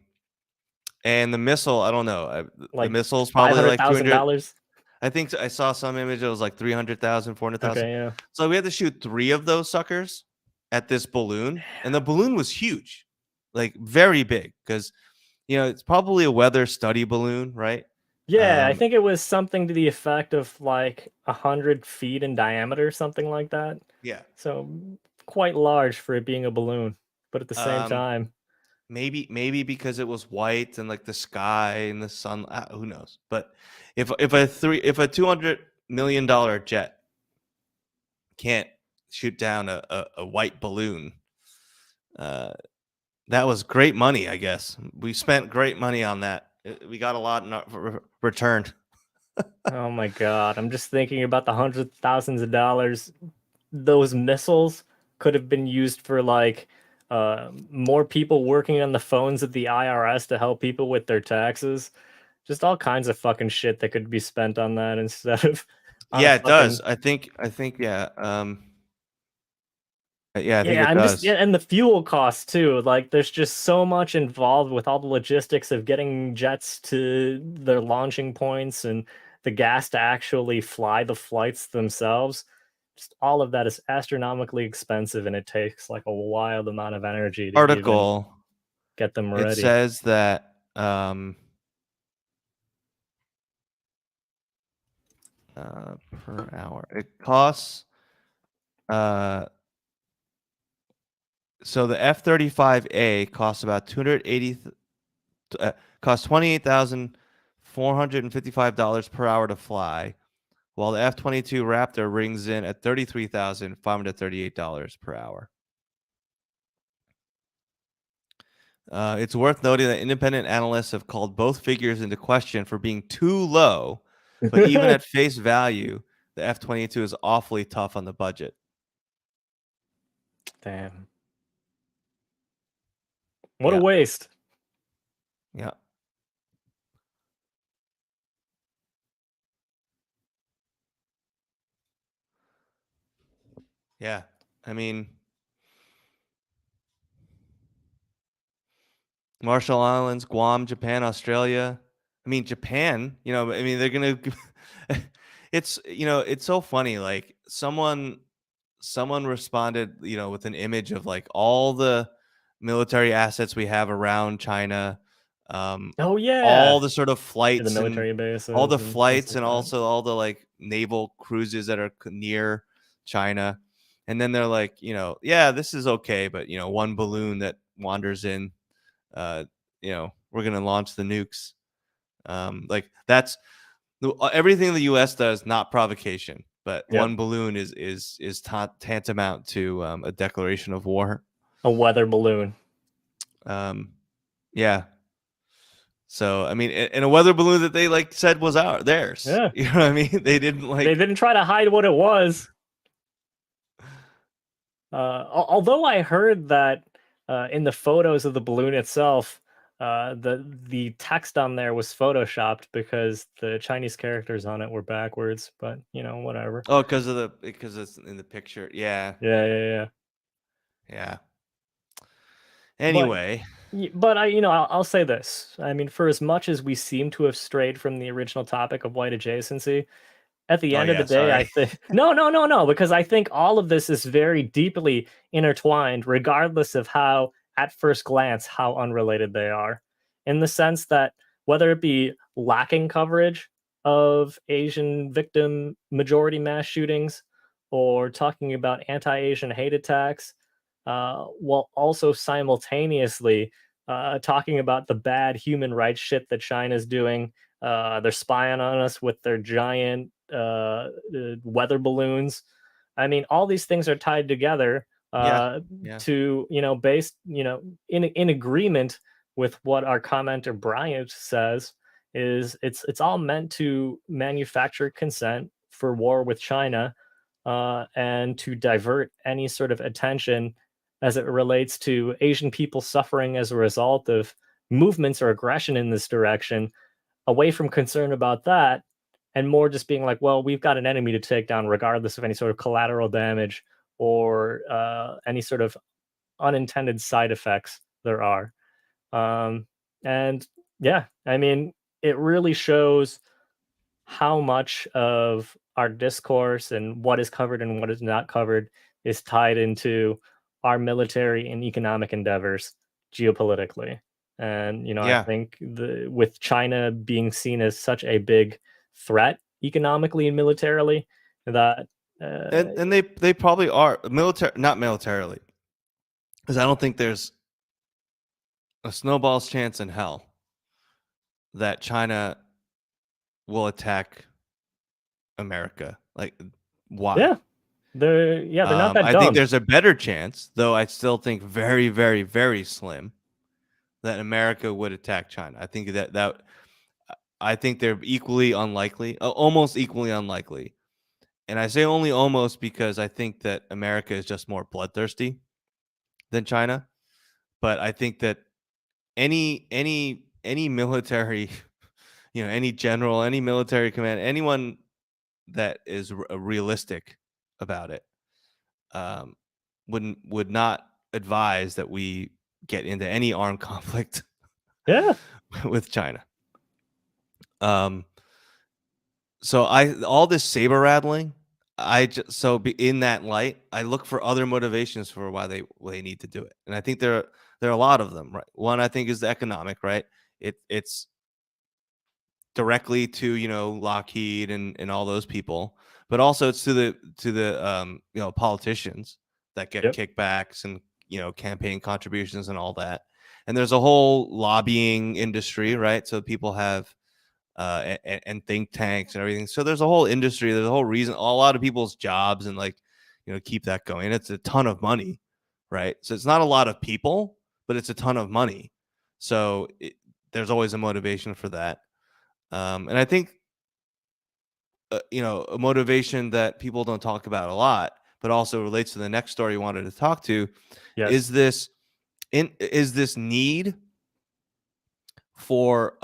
and the missile, I don't know. The Like missile's five probably hundred like thousand 200. dollars. I think I saw some image. It was like 300,000, 400,000. Okay, yeah. So we had to shoot 3 of those suckers at this balloon, and the balloon was huge, like very big, because it's probably a weather study balloon, right? Yeah, I Um, think it was something to the effect of like 100 feet in diameter, something like that. yeah. So quite large for it being a balloon, but at the same Um, time, maybe because it was white and like the sky and the sun, who knows. But if a $200 million jet can't shoot down a white balloon, that was great money, I guess. We spent great money on that. We got a lot in return. Oh my god, I'm just thinking about the hundreds of thousands of dollars those missiles could have been used for, like, more people working on the phones of the IRS to help people with their taxes. Just all kinds of fucking shit that could be spent on that instead of on a Yeah, it does. fucking. I think yeah. Yeah, I think Yeah, it I'm just, does. yeah, and the fuel costs too. Like, there's just so much involved with all the logistics of getting jets to their launching points and the gas to actually fly the flights themselves. Just all of that is astronomically expensive, and it takes like a wild amount of energy to even Article, get them it ready. says that per hour it costs so the F-35A costs about 280 costs $28,455 per hour to fly, while the F-22 Raptor rings in at $33,538 per hour. It's worth noting that independent analysts have called both figures into question for being too low, but even at face value, the F-22 is awfully tough on the budget. Damn. What a Yeah, waste. yeah, yeah. I mean, Marshall Islands, Guam, Japan, Australia. I mean, Japan, I mean, they're going to it's, it's so funny, like someone responded, with an image of like all the military assets we have around China, um, Oh yeah. all the sort of The flights and military all the bases and things flights like and that. also all the like naval cruises that are near China. And then they're like, yeah, this is okay, but one balloon that wanders in, uh, we're gonna launch the nukes. Like that's everything the U.S. does, not provocation, but Yep. one balloon is tantamount to a declaration of war. A weather balloon. Yeah. So I mean, and a weather balloon that they like said was theirs. Yeah. You know what I mean? They didn't They like. didn't try to hide what it was. Although I heard that in the photos of the balloon itself, the text on there was photoshopped because the Chinese characters on it were backwards. But whatever. Oh, because it's in the picture. Yeah, Yeah, yeah, yeah. yeah. But Anyway. but I'll say this. I mean, for as much as we seem to have strayed from the original topic of white adjacency, at the Oh end of the yeah. day, I Sorry. think no, no, no, no, because I think all of this is very deeply intertwined, regardless of how, at first glance, how unrelated they are. In the sense that whether it be lacking coverage of Asian victim majority mass shootings or talking about anti-Asian hate attacks, while also simultaneously talking about the bad human rights shit that China's doing. They're spying on us with their giant weather balloons. I mean, all these things are tied together Yeah. Yeah. to, based, in agreement with what our commenter Bryant says, is it's all meant to manufacture consent for war with China, and to divert any sort of attention as it relates to Asian people suffering as a result of movements or aggression in this direction, away from concern about that, and more just being like, well, we've got an enemy to take down, regardless of any sort of collateral damage or any sort of unintended side effects there are. Um, and yeah, I mean, it really shows how much of our discourse and what is covered and what is not covered is tied into our military and economic endeavors geopolitically. And I Yeah. think with China being seen as such a big threat economically and militarily, that And they probably are military, not militarily, because I don't think there's a snowball's chance in hell that China will attack America. Like, why? Yeah, they're not that I think dumb. there's a better chance, though I still think very, very, very slim, that America would attack China. I think that I think they're equally unlikely, almost equally unlikely. And I say only almost because I think that America is just more bloodthirsty than China. But I think that any military, any general, any military command, anyone that is realistic about it, um, would not advise that we get into any armed conflict Yeah, with China. Um, so all this saber rattling, in that light, I look for other motivations for why they need to do it, and I think there are a lot of them. Right, one I think is the economic. Right, it's directly to Lockheed and all those people, but also it's to the politicians that get yep, kickbacks and campaign contributions and all that. And there's a whole lobbying industry, right? So people have and think tanks and everything. So there's a whole industry. There's a whole reason. A lot of people's jobs and like keep that going. It's a ton of money, right? So it's not a lot of people, but it's a ton of money. So there's always a motivation for that. And I think, a motivation that people don't talk about a lot, but also relates to the next story you wanted to talk to, yes, is this need for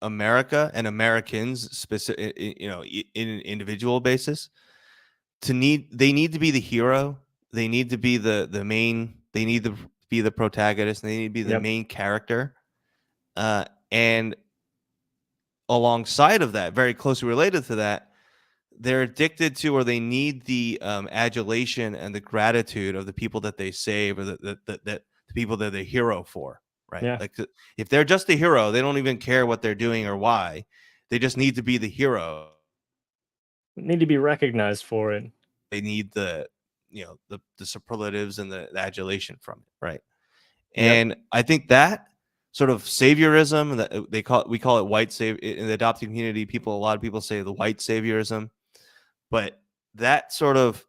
America and Americans, specific, in an individual basis, they need to be the hero. They need to be the main. They need to be the protagonist. They need to be the yep, main character. And alongside of that, very closely related to that, they're addicted to, or they need the adulation and the gratitude of the people that they save, or the people that they're hero for, right? yeah. Like, if they're just a hero, they don't even care what they're doing or why. They just need to be the hero. Need to be recognized for it. They need the superlatives and the adulation from it, right? Yep, And I think that sort of saviorism, that we call it white savior in the adopted community. A lot of people say the white saviorism, but that sort of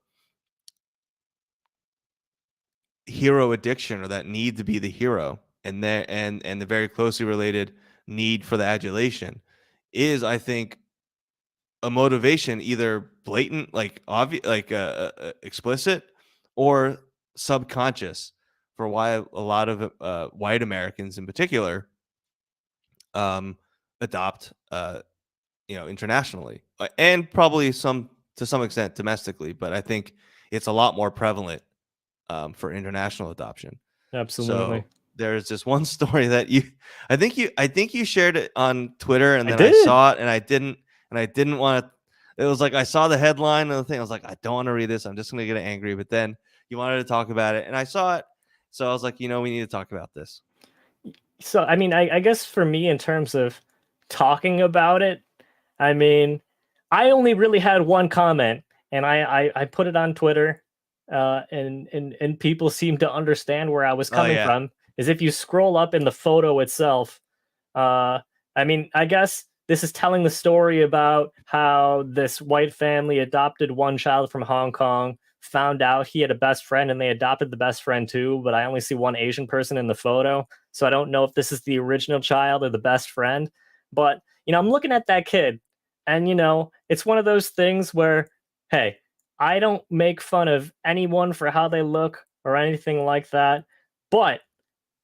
hero addiction, or that need to be the hero, and the very closely related need for the adulation, is, I think, a motivation, either blatant, like obvious, like explicit, or subconscious, for why a lot of white Americans in particular um, adopt internationally, and probably to some extent domestically, but I think it's a lot more prevalent for international adoption. absolutely. So there's this one story that I think you shared it on Twitter, and I then I did. saw it, and I didn't want to. It was like I saw the headline and the thing. I was like, I don't want to read this. I'm just gonna get angry. But then you wanted to talk about it, and I saw it, so I was like, we need to talk about this. So, I mean, I guess for me, in terms of talking about it, I mean, I only really had one comment, and I put it on Twitter, and people seem to understand where I was Oh coming yeah, from. Is if you scroll up in the photo itself, uh, I mean, I guess this is telling the story about how this white family adopted one child from Hong Kong, found out he had a best friend, and they adopted the best friend too. But I only see one Asian person in the photo, so I don't know if this is the original child or the best friend. But I'm looking at that kid, and it's one of those things where, hey, I don't make fun of anyone for how they look or anything like that, but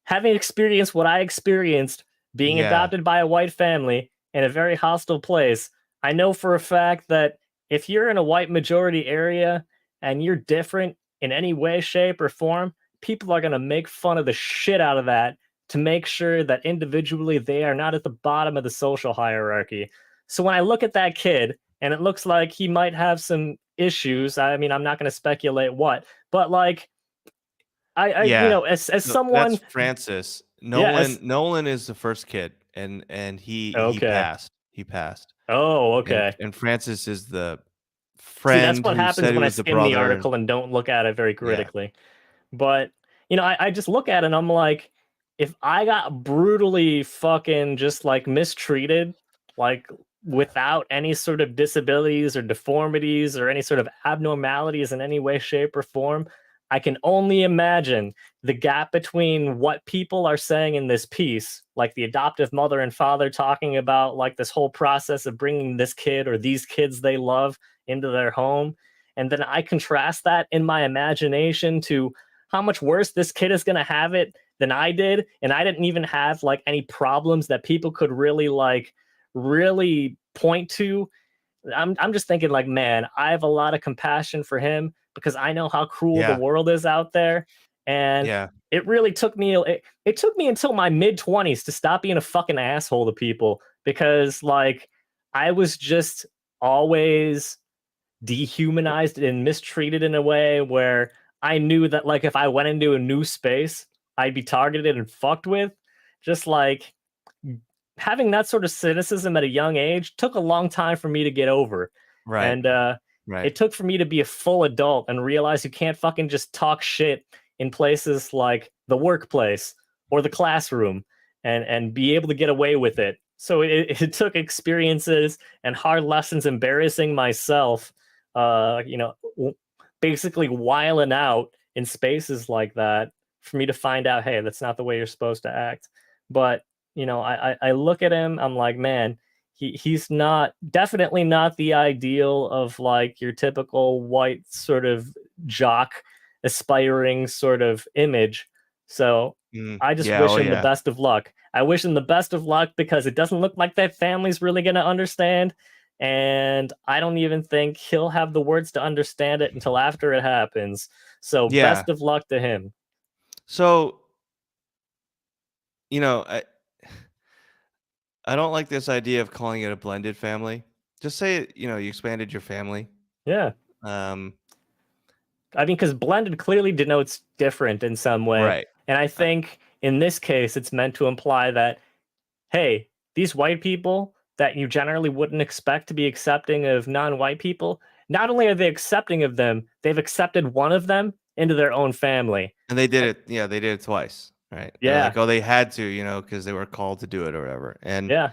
having experienced what I experienced being yeah, adopted by a white family in a very hostile place, I know for a fact that if you're in a white majority area and you're different in any way, shape, or form, people are going to make fun of the shit out of that to make sure that individually they are not at the bottom of the social hierarchy. So when I look at that kid and it looks like he might have some issues, I mean, I'm not going to speculate what, but like, yeah. as So that's someone, Francis. yeah, Nolan is the first kid, and he okay. passed. He passed. Oh, and okay. and Francis is the See, that's friend what who happens said he when I was the skim the brother. And article and don't look at it very yeah, critically. But, I just look at it and I'm like, if I got brutally fucking just like mistreated, like without any sort of disabilities or deformities or any sort of abnormalities in any way, shape, or form, I can only imagine the gap between what people are saying in this piece, like the adoptive mother and father talking about like this whole process of bringing this kid or these kids they love into their home. And then I contrast that in my imagination to how much worse this kid is going to have it than I did. And I didn't even have like any problems that people could really really point to. I'm just thinking like, man, I have a lot of compassion for him because I know how cruel the Yeah. world is out there. And Yeah. it really took me it took me until my mid 20s to stop being a fucking asshole to people because like I was just always dehumanized and mistreated in a way where I knew that like if I went into a new space, I'd be targeted and fucked with. Just like having that sort of cynicism at a young age took a long time for me to get over. Right. And Right. it took for me to be a full adult and realize you can't fucking just talk shit in places like the workplace or the classroom and be able to get away with it. So it took experiences and hard lessons embarrassing myself, you know, basically whiling out in spaces like that for me to find out, hey, that's not the way you're supposed to act. But you know, I look at him, I'm like, man, he's not definitely not the ideal of like your typical white sort of jock aspiring sort of image. So I just Yeah. wish Oh him the yeah. best of luck. I wish him the best of luck because it doesn't look like that family's really going to understand. And I don't even think he'll have the words to understand it until after it happens. So Yeah. best of luck to him. So, you know, I don't like this idea of calling it a blended family. Just say, you expanded your family. Yeah. Um, I mean, because blended clearly denotes different in some way. right. And I Uh, think in this case, it's meant to imply that, hey, these white people that you generally wouldn't expect to be accepting of non white people, not only are they accepting of them, they've accepted one of them into their own family. and they did it. Yeah, they did it twice. Right. They're Yeah. like, oh, they had to, because they were called to do it or whatever. And Yeah.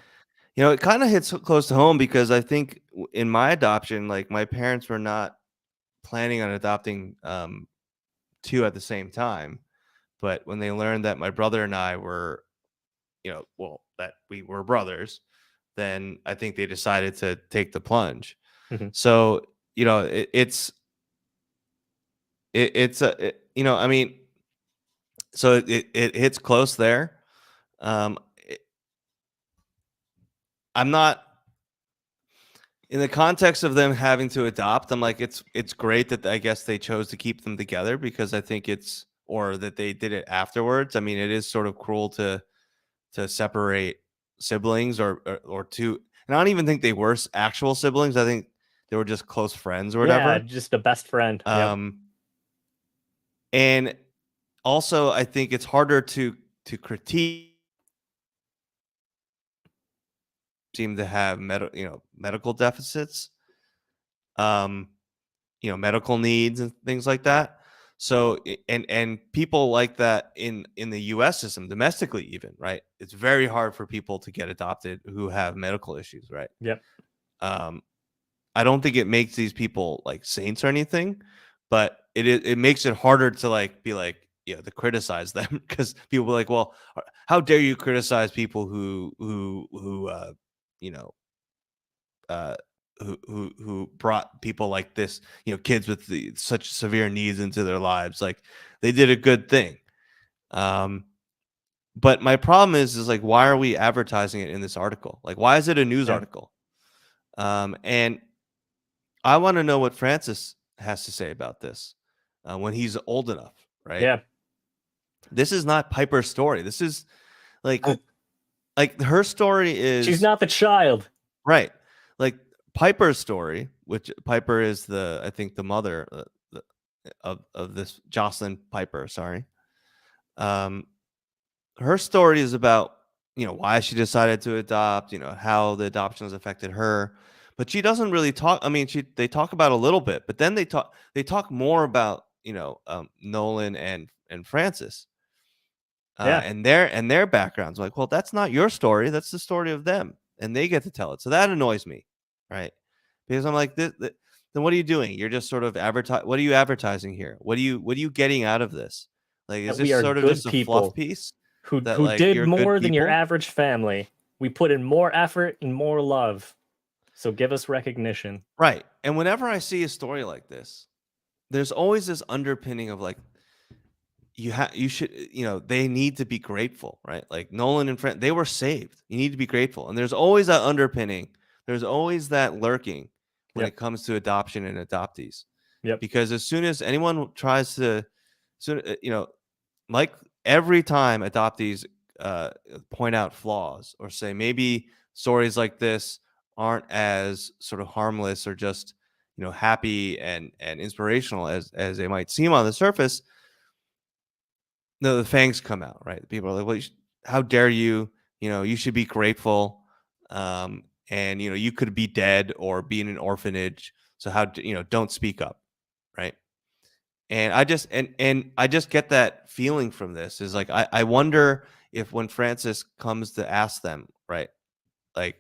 it kind of hits close to home because I think in my adoption, like my parents were not planning on adopting two at the same time. But when they learned that my brother and I were, well, that we were brothers, then I think they decided to take the plunge. Mhm. So, I mean, so it hits close there. Um, it, I'm not in the context of them having to adopt. I'm like, it's great that I guess they chose to keep them together because I think or that they did it afterwards. I mean, it is sort of cruel to separate siblings or two. And I don't even think they were actual siblings. I think they were just close friends or Yeah. whatever. Just a best friend. Yep. Um, and also, I think it's harder to critique. Seem to have medical deficits, um, medical needs and things like that. So and people like that in the U.S. system domestically, even right, it's very hard for people to get adopted who have medical issues, right? Yep. Um, I don't think it makes these people like saints or anything, but it makes it harder to like be like to criticize them because people are like, well, how dare you criticize people who you know uh who brought people like this, kids with such severe needs into their lives, like they did a good thing. Um, but my problem is like, why are we advertising it in this article? Like, why is it a news Yeah. article? And I want to know what Francis has to say about this when he's old enough, right? Yeah. This is not Piper's story. This is like her story She's is not the child. right. Like Piper's story, which Piper is I think the mother of this Jocelyn Piper. Sorry. Um, her story is about why she decided to adopt, how the adoption has affected her, but she doesn't really talk. I mean, they talk about a little bit, but then they talk more about Nolan and Francis. Yeah. and their backgrounds. Like, well, that's not your story. That's the story of them, and they get to tell it. So that annoys me, right? Because I'm like, then what are you doing? You're just sort of advertise. What are you advertising here? What are you getting out of this? Like, is That we this are sort of good just a fluff people piece that who like did you're good more than your people? average family. We put in more effort and more love. So give us recognition. Right. And whenever I see a story like this, there's always this underpinning of like you should they need to be grateful, right? Like Nolan and Friend, they were saved. You need to be grateful. And there's always that underpinning. There's always that lurking when Yep. it comes to adoption and adoptees. Yep. Because as soon as anyone tries to soon like every time adoptees point out flaws or say maybe stories like this aren't as sort of harmless or just happy and inspirational as they might seem on the surface, no, the fangs come out, right? People are like, well, how dare you? You should be grateful. And you could be dead or be in an orphanage. So don't speak up, right? And I just get that feeling from this is like I wonder if when Francis comes to ask them, right, like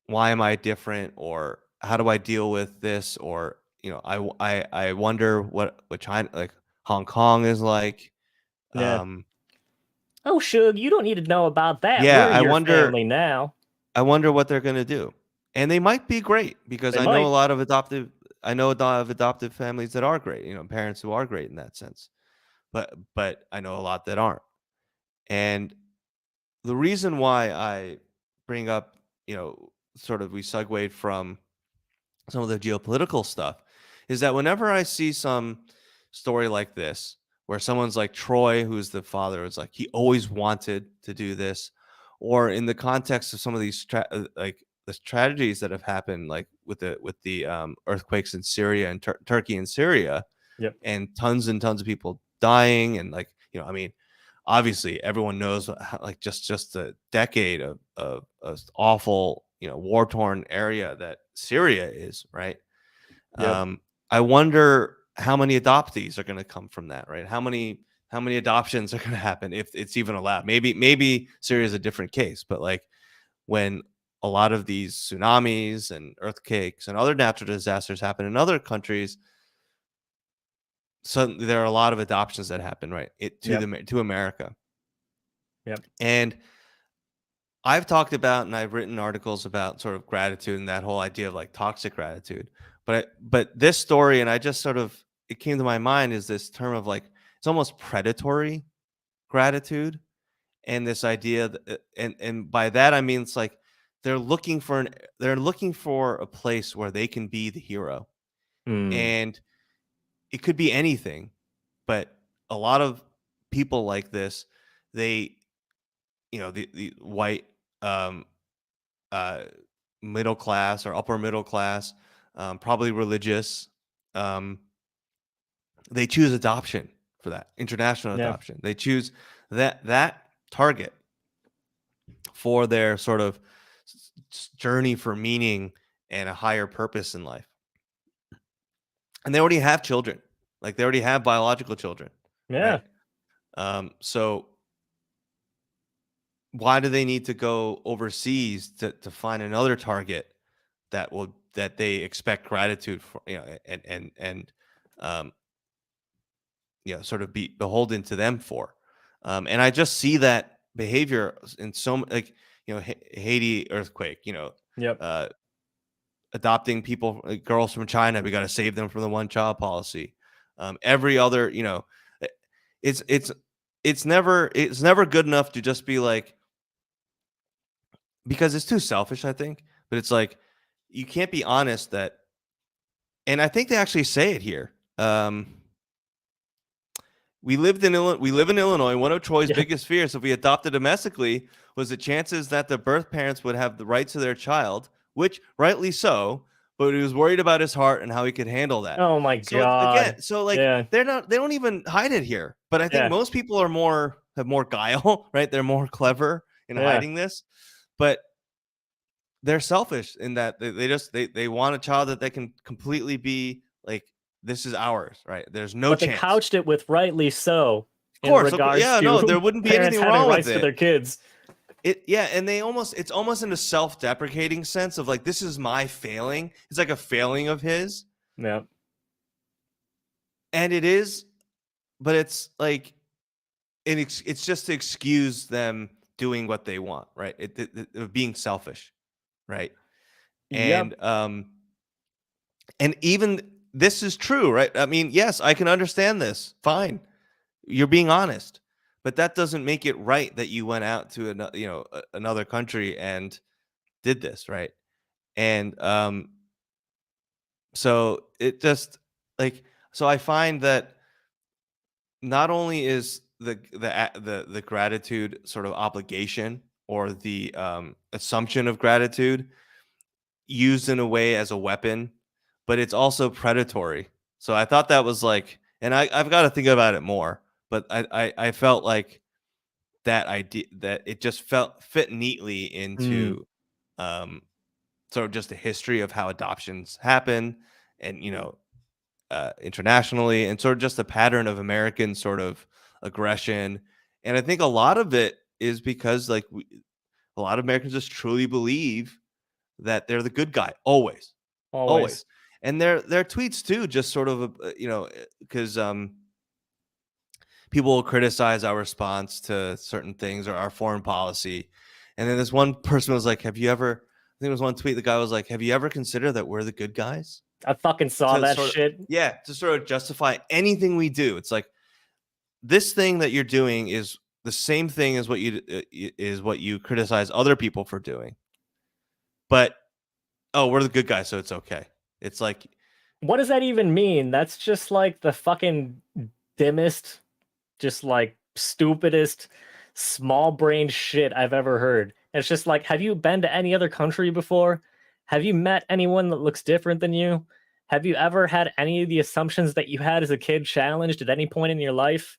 why am I different, or how do I deal with this, or I wonder what China, like Hong Kong is like. Yeah. um Oh, Shug, you don't need to know about that. yeah, We're your family now. I wonder what they're going to do. And they might be great, because They might. I know a lot of adoptive families that are great, parents who are great in that sense. But I know a lot that aren't. And the reason why I bring up, sort of we segued from some of the geopolitical stuff, is that whenever I see some story like this, where someone's like Troy, who's the father, is like he always wanted to do this, or in the context of some of these like the tragedies that have happened, like with the earthquakes in Syria and Turkey and Syria, Yep. and tons of people dying, and like I mean, obviously everyone knows like just a decade of awful war torn area that Syria is, right? Yep. um I wonder how many adoptees are going to come from that, right? How many adoptions are going to happen, if it's even allowed. Maybe Syria is a different case, but like when a lot of these tsunamis and earthquakes and other natural disasters happen in other countries, so there are a lot of adoptions that happen, right, Yep. to America. Yep. And I've talked about, and I've written articles about sort of gratitude and that whole idea of like toxic gratitude. But this story, and I just sort of, it came to my mind, is this term of like, it's almost predatory gratitude. And this idea and by that I mean it's like they're looking for a place where they can be the hero. Mm. And it could be anything, but a lot of people like this, they the white, um uh middle class or upper middle class, probably religious, um they choose adoption for that international Yeah. adoption. They choose that target for their sort of journey for meaning and a higher purpose in life. And they already have children, like they already have biological children, Yeah. right? So why do they need to go overseas to find another target that they expect gratitude for, and um, sort of be beholden to them for? And I just see that behavior in like Haiti earthquake, Yep. uh, adopting people, like girls from China, we got to save them from the one child policy. Every other, eh, it's it's it's never good enough to just be like, because it's too selfish, I think. But it's like you can't be honest that, and I think they actually say it here. We live in Illinois. One of Troy's Yep. biggest fears, if we adopted domestically, was the chances that the birth parents would have the rights to their child, which rightly so, but he was worried about his heart and how he could handle that. Oh my So again, god. so like Yeah. they don't even hide it here. But I think Yeah. most people have more guile, right? They're more clever in Yeah. hiding this. But they're selfish in that they want a child that they can completely be like, this is ours, right? There's no But they chance. couched it with rightly so. Of course, regards yeah, no, there to wouldn't be parents anything having wrong with rights to their it. kids. Yeah, and it's almost in a self-deprecating sense of like, this is my failing. It's like a failing of his, Yeah. and it is, but it's like it's just to excuse them doing what they want, right? Of being selfish, right? Yep. And even this is true, right? I mean, yes, I can understand this. Fine, you're being honest, but that doesn't make it right that you went out to another country and did this, right? And so it just like so I find that not only is the gratitude sort of obligation or the assumption of gratitude used in a way as a weapon, but it's also predatory. So I thought that was like, and I've got to think about it more, but I felt like that idea that it just felt fit neatly Mm. into um, sort of just a history of how adoptions happen, and internationally, and sort of just a pattern of American sort of aggression. And I think a lot of it is because like a lot of Americans just truly believe that they're the good guy always, Always. always. And their tweets too, just sort of because people will criticize our response to certain things or our foreign policy. And then this one person was like, "Have you ever?" I think it was one tweet. The guy was like, "Have you ever considered that we're the good guys?" I fucking saw To that sort of shit. yeah, to sort of justify anything we do. It's like, this thing that you're doing is the same thing as what you criticize other people for doing. But oh, we're the good guys, so it's okay. It's like, What does that even mean? That's just like the fucking dimmest, just like stupidest, small brained shit I've ever heard. It's just like, have you been to any other country before? Have you met anyone that looks different than you? Have you ever had any of the assumptions that you had as a kid challenged at any point in your life?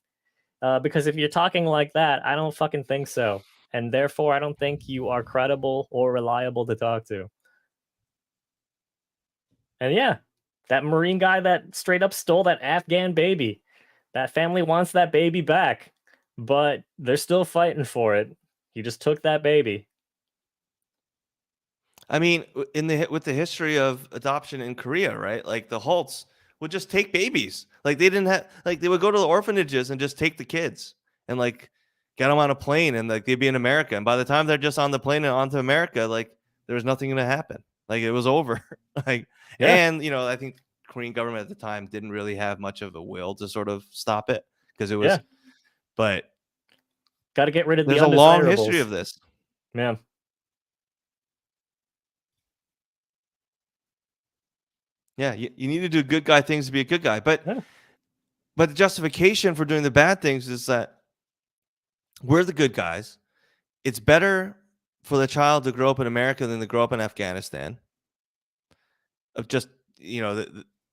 Because if you're talking like that, I don't fucking think so. And therefore, I don't think you are credible or reliable to talk to. And yeah, that Marine guy that straight up stole that Afghan baby. That family wants that baby back, but they're still fighting for it. He just took that baby. I mean, with the history of adoption in Korea, right? Like the Holtz would just take babies. Like they didn't have, like they would go to the orphanages and just take the kids and like get them on a plane, and like they'd be in America. And by the time they're just on the plane and onto America, like there was nothing going to happen. Like it was over. Like, Yeah, and I think Korean government at the time didn't really have much of the will to sort of stop it, because it was, yeah. but Got to get rid of the there's a long history undesirables. of this. Yeah, Yeah, you need to do good guy things to be a good guy. But yeah. the justification for doing the bad things is that we're the good guys. It's better for the child to grow up in America than to grow up in Afghanistan. Of just,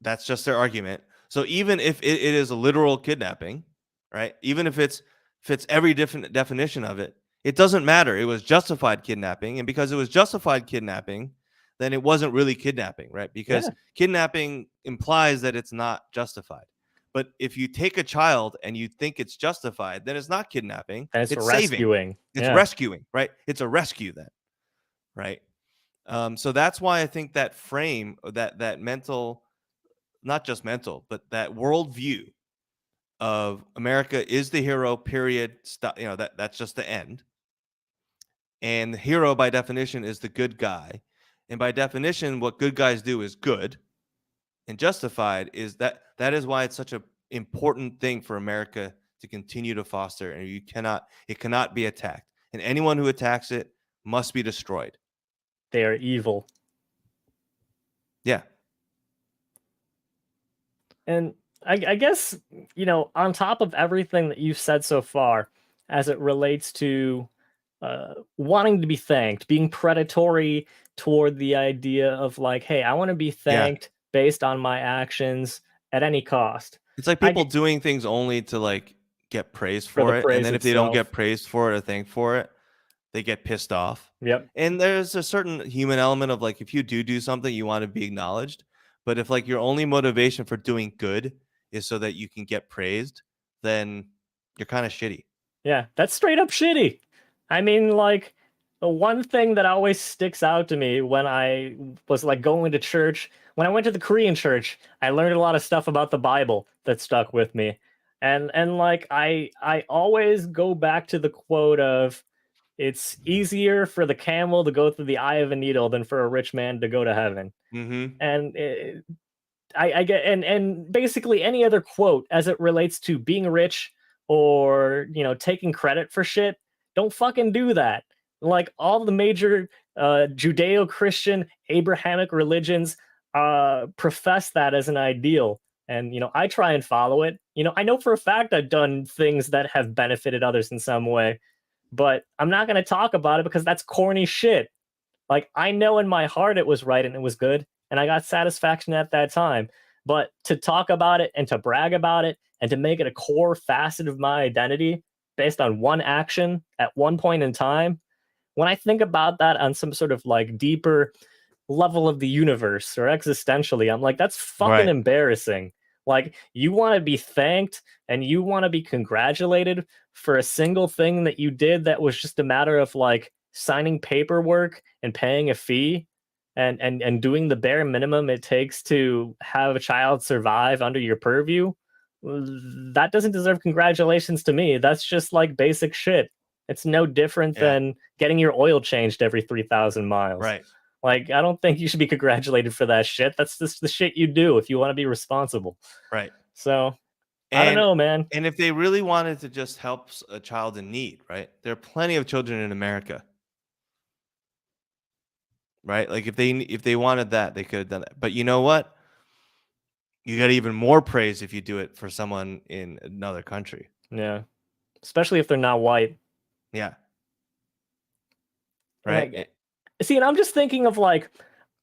that's just their argument. So even if it is a literal kidnapping, right? Even if it's fits every different definition of it, it doesn't matter. It was justified kidnapping, and because it was justified kidnapping, then it wasn't really kidnapping, right? Because Yeah. kidnapping implies that it's not justified. But if you take a child and you think it's justified, then it's not kidnapping. And it's It's saving. rescuing. It's Yeah. rescuing, right? It's a rescue then, right? So that's why I think that frame, that mental, not just mental, but that worldview of America is the hero. Period. Stop. That's just the end. And the hero, by definition, is the good guy. And by definition, what good guys do is good, and justified is that. That is why it's such a important thing for America to continue to foster. And it cannot be attacked. And anyone who attacks it must be destroyed. They are evil. Yeah. And I guess, on top of everything that you've said so far, as it relates to wanting to be thanked, being predatory toward the idea of like, hey, I want to be Yeah. thanked based on my actions at any cost. It's like I people get doing things only to like get praised for the for it, and praise then if they don't itself. get praised for it or thanked for it, they get pissed off. Yep. And there's a certain human element of like, if you do something, you want to be acknowledged. But if like your only motivation for doing good is so that you can get praised, then you're kind of shitty. Yeah, that's straight up shitty. I mean, like, the one thing that always sticks out to me when I was like going to church, when I went to the Korean church, I learned a lot of stuff about the Bible that stuck with me. And like I always go back to the quote of it's easier for the camel to go through the eye of a needle than for a rich man to go to heaven. Mm-hmm. And I get and basically any other quote as it relates to being rich or taking credit for shit. Don't fucking do that. Like all the major Judeo-Christian Abrahamic religions profess that as an ideal, and I try and follow it. I know for a fact I've done things that have benefited others in some way, but I'm not going to talk about it because that's corny shit. Like I know in my heart it was right and it was good, and I got satisfaction at that time. But to talk about it and to brag about it and to make it a core facet of my identity based on one action at one point in time, when I think about that on some sort of like deeper level of the universe or existentially, I'm like, that's fucking Right. embarrassing. Like, you want to be thanked and you want to be congratulated for a single thing that you did that was just a matter of like signing paperwork and paying a fee and doing the bare minimum it takes to have a child survive under your purview. That doesn't deserve congratulations to me. That's just like basic shit. It's no different Yeah. than getting your oil changed every 3,000 miles. Right. Like, I don't think you should be congratulated for that shit. That's just the shit you do if you want to be responsible. Right. So, I don't And know, man. and if they really wanted to just help a child in need, right? There are plenty of children in America, right? Like if they wanted that, they could have done that. But you know what? You get even more praise if you do it for someone in another country. Yeah. Especially if they're not white. Yeah. And Right? see, and I'm just thinking of like,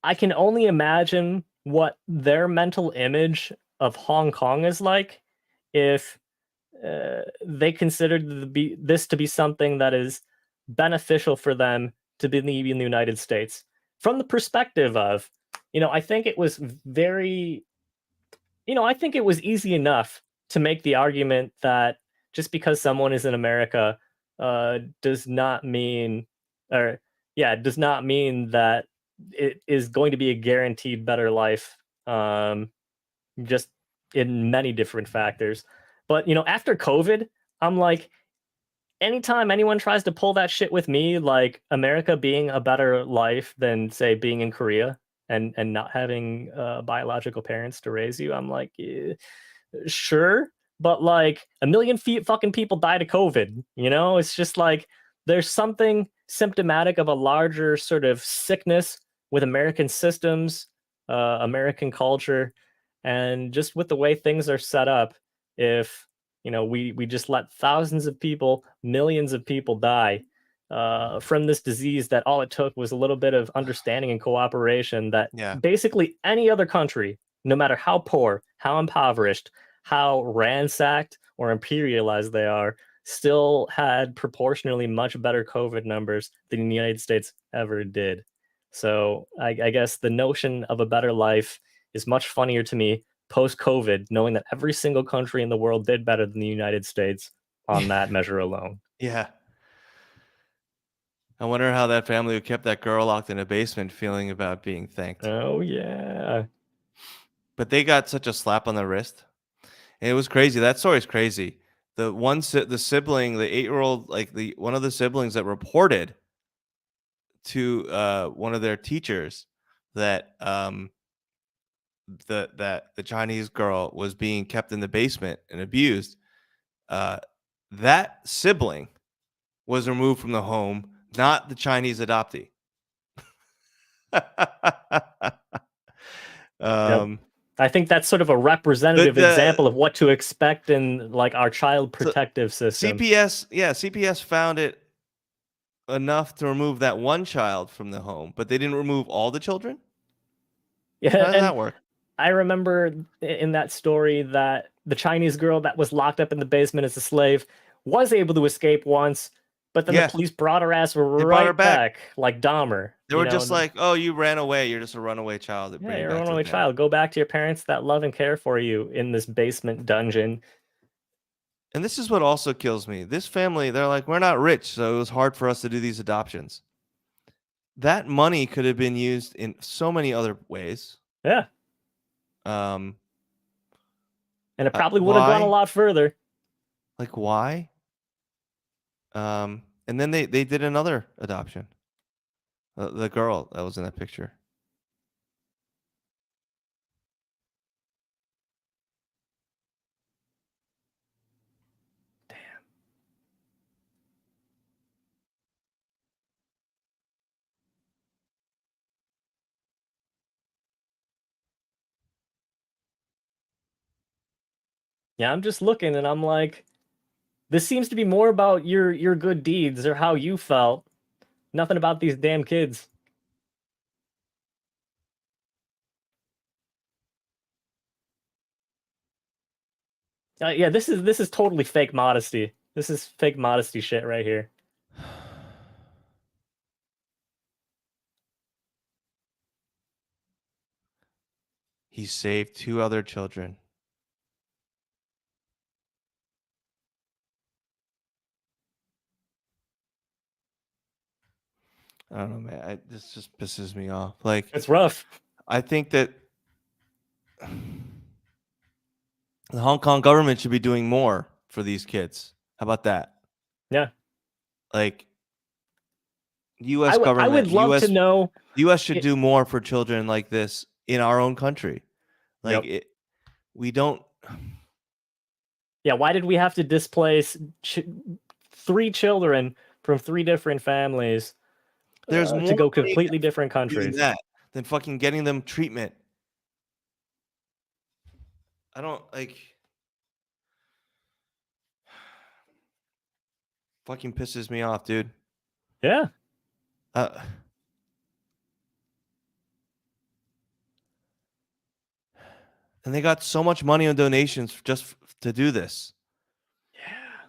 I can only imagine what their mental image of Hong Kong is like if they considered this to be something that is beneficial for them to be in the United States. From the perspective of, I think it was very, I think it was easy enough to make the argument that just because someone is in America does not mean, or does not mean that it is going to be a guaranteed better life. Just in many different factors. But after COVID, I'm like, anytime anyone tries to pull that shit with me, like America being a better life than say being in Korea and not having biological parents to raise you, I'm like, sure, but like a million fucking people died of COVID. It's just like there's something symptomatic of a larger sort of sickness with American systems, American culture, and just with the way things are set up. If we just let thousands of people, millions of people die from this disease that all it took was a little bit of understanding and cooperation that Yeah. basically any other country, no matter how poor, how impoverished, how ransacked or imperialized they are, still had proportionally much better COVID numbers than the United States ever did. So I guess the notion of a better life is much funnier to me post COVID, knowing that every single country in the world did better than the United States on that measure alone. Yeah. I wonder how that family who kept that girl locked in a basement feeling about being thanked. Oh, yeah. But they got such a slap on the wrist. And it was crazy. That story's crazy. The sibling, the 8-year-old, like the one of the siblings that reported to one of their teachers that the Chinese girl was being kept in the basement and abused. That sibling was removed from the home, not the Chinese adoptee. Yep. um, I think that's sort of a representative the example of what to expect in like our child so protective system. CPS found it enough to remove that one child from the home, but they didn't remove all the children. Yeah, How does and that work? I remember in that story that the Chinese girl that was locked up in the basement as a slave was able to escape once, but then the Yeah, police brought her ass they brought her right back. back, like Dahmer. They were just like, "Oh, you ran away. You're just a runaway child. Yeah, Bring you you're a back to the runaway family." child. Go back to your parents that love and care for you in this basement dungeon. And this is what also kills me. This family, they're like, we're not rich, so it was hard for us to do these adoptions. That money could have been used in so many other ways. Yeah. Um, And it probably would have gone a why? lot further. Like, why? And then they did another adoption. The girl that was in that picture. Yeah, I'm just looking and I'm like, this seems to be more about your good deeds or how you felt. Nothing about these damn kids. Yeah, this is totally fake modesty. This is fake modesty shit right here. He saved 2 other children. I don't know, man. This just pisses me off. Like, It's rough. I think that the Hong Kong government should be doing more for these kids. How about that? Yeah. Like, U.S. I would government, love to know. U.S. should It, do more for children like this in our own country. Like, yep. We don't. Yeah, why did we have to displace 3 children from 3 different families There's to more go money completely different doing countries? that than fucking getting them treatment. I don't like. Fucking pisses me off, dude. Yeah. Uh, and they got so much money on donations just to do this. Yeah.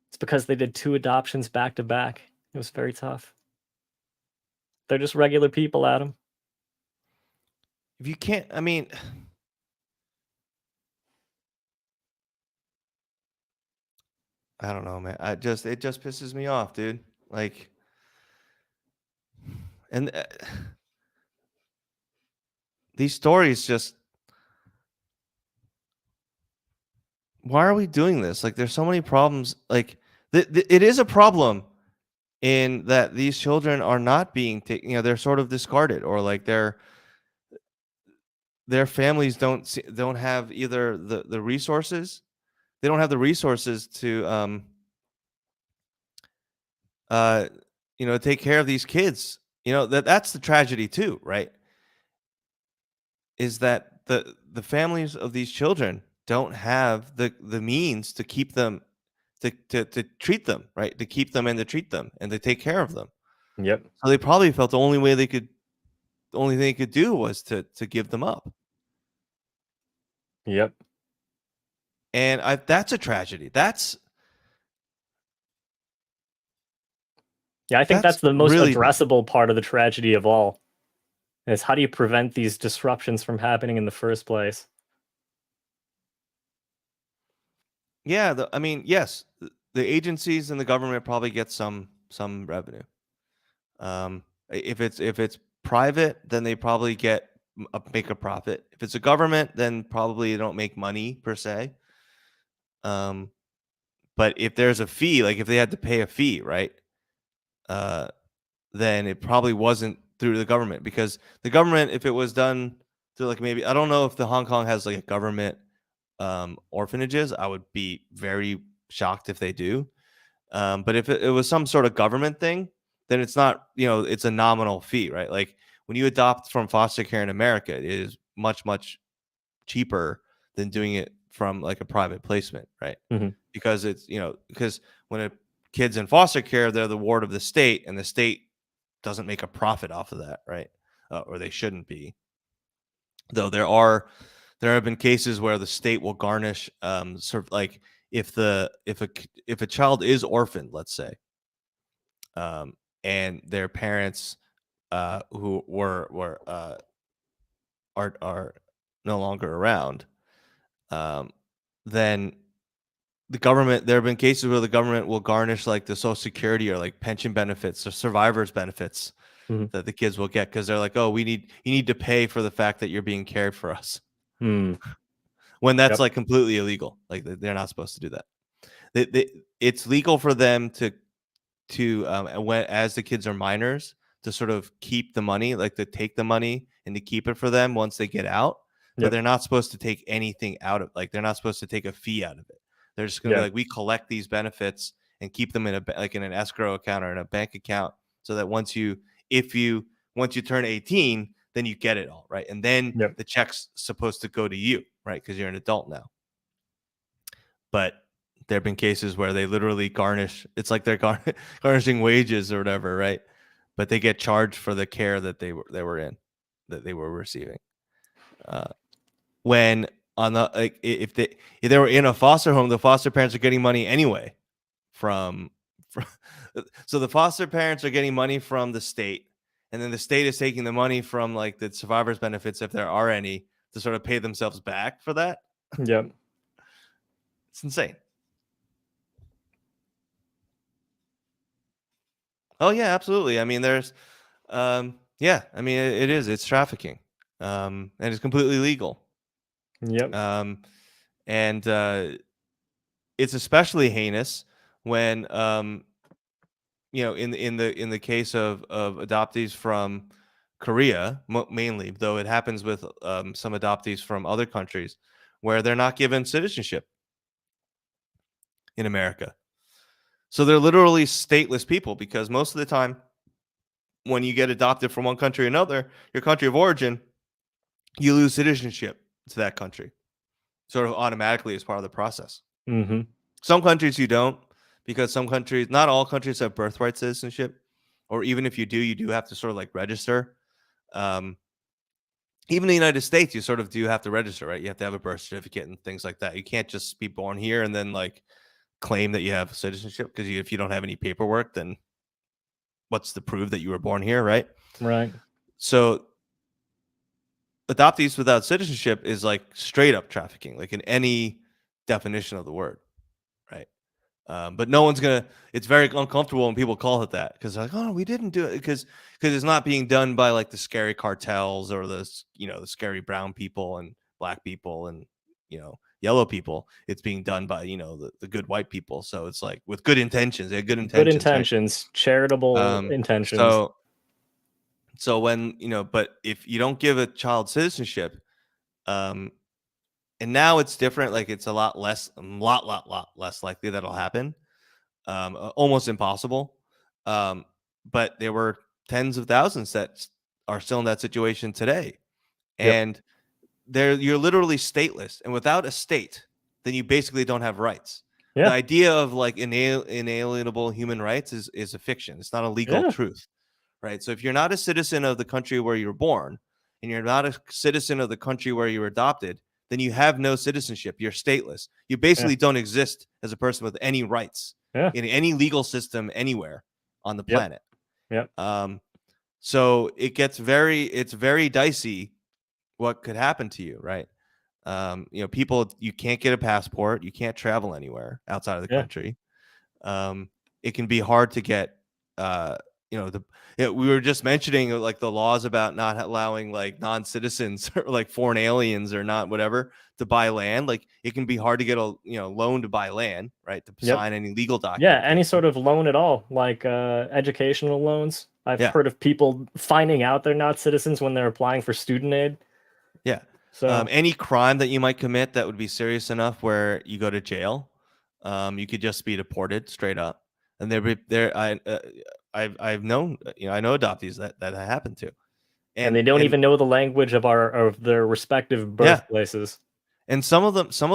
It's because they did 2 adoptions back to back. It was very tough. They're just regular people, Adam. If you can't, I mean, I don't know, man. It just pisses me off, dude. Like, and these stories just. Why are we doing this? Like, there's so many problems. Like, it is a problem in that these children are not being taken. They're sort of discarded, or like their families don't have either the resources. They don't have the resources to uh take care of these kids. That's the tragedy too, right? Is that the families of these children don't have the means to keep them to treat them, right? To keep them and to treat them and to take care of them. Yep. So they probably felt the only thing they could do was to give them up. Yep. And that's a tragedy. Yeah, I think That's that's the most really bad. addressable part of the tragedy of all. Is how do you prevent these disruptions from happening in the first place? Yeah, I mean, yes, the agencies and the government probably get some revenue. If it's private, then they probably make a profit. If it's a government, then probably they don't make money per se. But if there's a fee, like if they had to pay a fee, right? Then it probably wasn't through the government, because the government, if it was done through, like, maybe, I don't know if the Hong Kong has like a government orphanages. I would be very shocked if they do. But if it was some sort of government thing, then it's not, it's a nominal fee, right? Like when you adopt from foster care in America, it is much, much cheaper than doing it from like a private placement, right? Mhm. Because because when a kid's in foster care, they're the ward of the state, and the state doesn't make a profit off of that, right? Or they shouldn't be. Though there have been cases where the state will garnish, sort of like if a child is orphaned, let's say, and their parents who are no longer around, then the government, there have been cases where the government will garnish like the Social Security or like pension benefits or survivors benefits Mhm. that the kids will get because they're like, oh, you need to pay for the fact that you're being cared for us, Mm. when that's Yep. like completely illegal. Like they're not supposed to do that. It's legal for them to when as the kids are minors to sort of keep the money, like to take the money and to keep it for them once they get out. But Yep. they're not supposed to take anything out of, like they're not supposed to take a fee out of it. They're just going to be Yeah. like, we collect these benefits and keep them in a like in an escrow account or in a bank account, so that if you once you turn 18, then you get it all, right? And then Yep. the check's supposed to go to you, right? Because you're an adult now. But there have been cases where they literally garnish. It's like they're garnishing wages or whatever, right? But they get charged for the care that they were in, that they were receiving. When on the like, if they were in a foster home, the foster parents are getting money anyway from so the foster parents are getting money from the state, and then the state is taking the money from like the survivors benefits, if there are any, to sort of pay themselves back for that. Yep. It's insane. Oh yeah, absolutely. I mean, yeah, I mean, it is. It's trafficking, and it's completely legal. Yep. Um, and it's especially heinous when, in the case of adoptees from Korea, mainly, though it happens with some adoptees from other countries, where they're not given citizenship in America. So they're literally stateless people, because most of the time, when you get adopted from one country or another, your country of origin, you lose citizenship to that country sort of automatically as part of the process. Mm-hmm. Some countries you don't, because some countries, not all countries, have birthright citizenship, or even if you do have to sort of like register. Um, Even in the United States, you sort of do have to register, right? You have to have a birth certificate and things like that. You can't just be born here and then like claim that you have citizenship, because if you don't have any paperwork, then what's the proof that you were born here, right? Right. So adoptees without citizenship is like straight up trafficking, like in any definition of the word, right? But no one's gonna. It's very uncomfortable when people call it that, because like, oh, no, we didn't do it, because it's not being done by like the scary cartels or the the scary brown people and black people and yellow people. It's being done by the good white people. So it's like with good intentions. They had good Good intentions, right? intentions, charitable Um, intentions. so when but if you don't give a child citizenship, um, and now it's different. Like it's a lot less likely that'll happen. Almost impossible. Um, but there were tens of thousands that are still in that situation today, Yep. and you're literally stateless, and without a state, then you basically don't have rights. The Yeah. idea of like inalienable human rights is a fiction. It's not a legal Yeah. truth, right? So if you're not a citizen of the country where you were born, and you're not a citizen of the country where you were adopted, then you have no citizenship. You're stateless. You Yeah. basically don't exist as a person with any rights Yeah. in any legal system anywhere on the Yep. planet. Yep. So it's very dicey what could happen to you, right? People, you can't get a passport, you can't travel anywhere outside of the Yeah. country. It can be hard to get, uh, we were just mentioning like the laws about not allowing like non-citizens or like foreign aliens or not whatever to buy land. Like it can be hard to get a loan to buy land, right? To Yep. sign any legal Yeah. Any documentation. sort of loan at all, like educational loans. I've Yeah, heard of people finding out they're not citizens when they're applying for student aid. yeah. So, Any crime that you might commit that would be serious enough where you go to jail, you could just be deported straight up. And I've known, I know adoptees that happened to. and And they don't even know the language of their respective yeah, birthplaces. and some of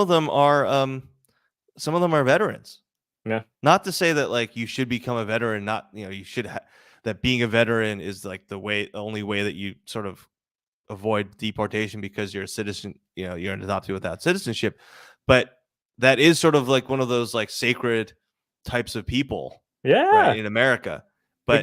them are veterans. Yeah. Not to say that like you should become a veteran, not you should that being a veteran is like the only way that you sort of avoid deportation because you're a citizen, you're an adoptee without citizenship. But that is sort of like one of those like sacred types of people, right, Yeah. in America. We But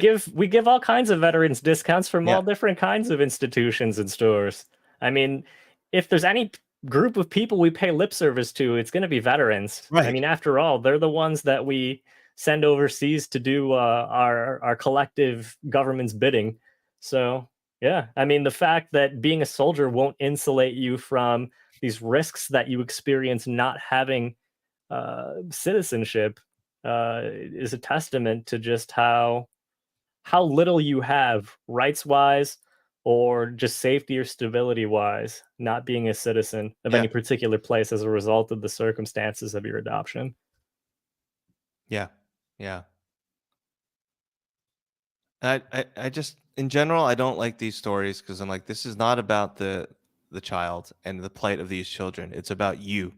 give all kinds of veterans discounts from yeah, all different kinds of institutions and stores. I mean, if there's any group of people we pay lip service to, it's going to be veterans. I Right. mean, after all, they're the ones that we send overseas to do our collective government's bidding. So, yeah, I mean, the fact that being a soldier won't insulate you from these risks that you experience not having citizenship is a testament to just how little you have rights wise or just safety or stability wise not being a citizen of Yeah. any particular place as a result of the circumstances of your adoption. Yeah. Yeah. I just in general I don't like these stories because I'm like, this is not about the child and the plight of these children. It's about you.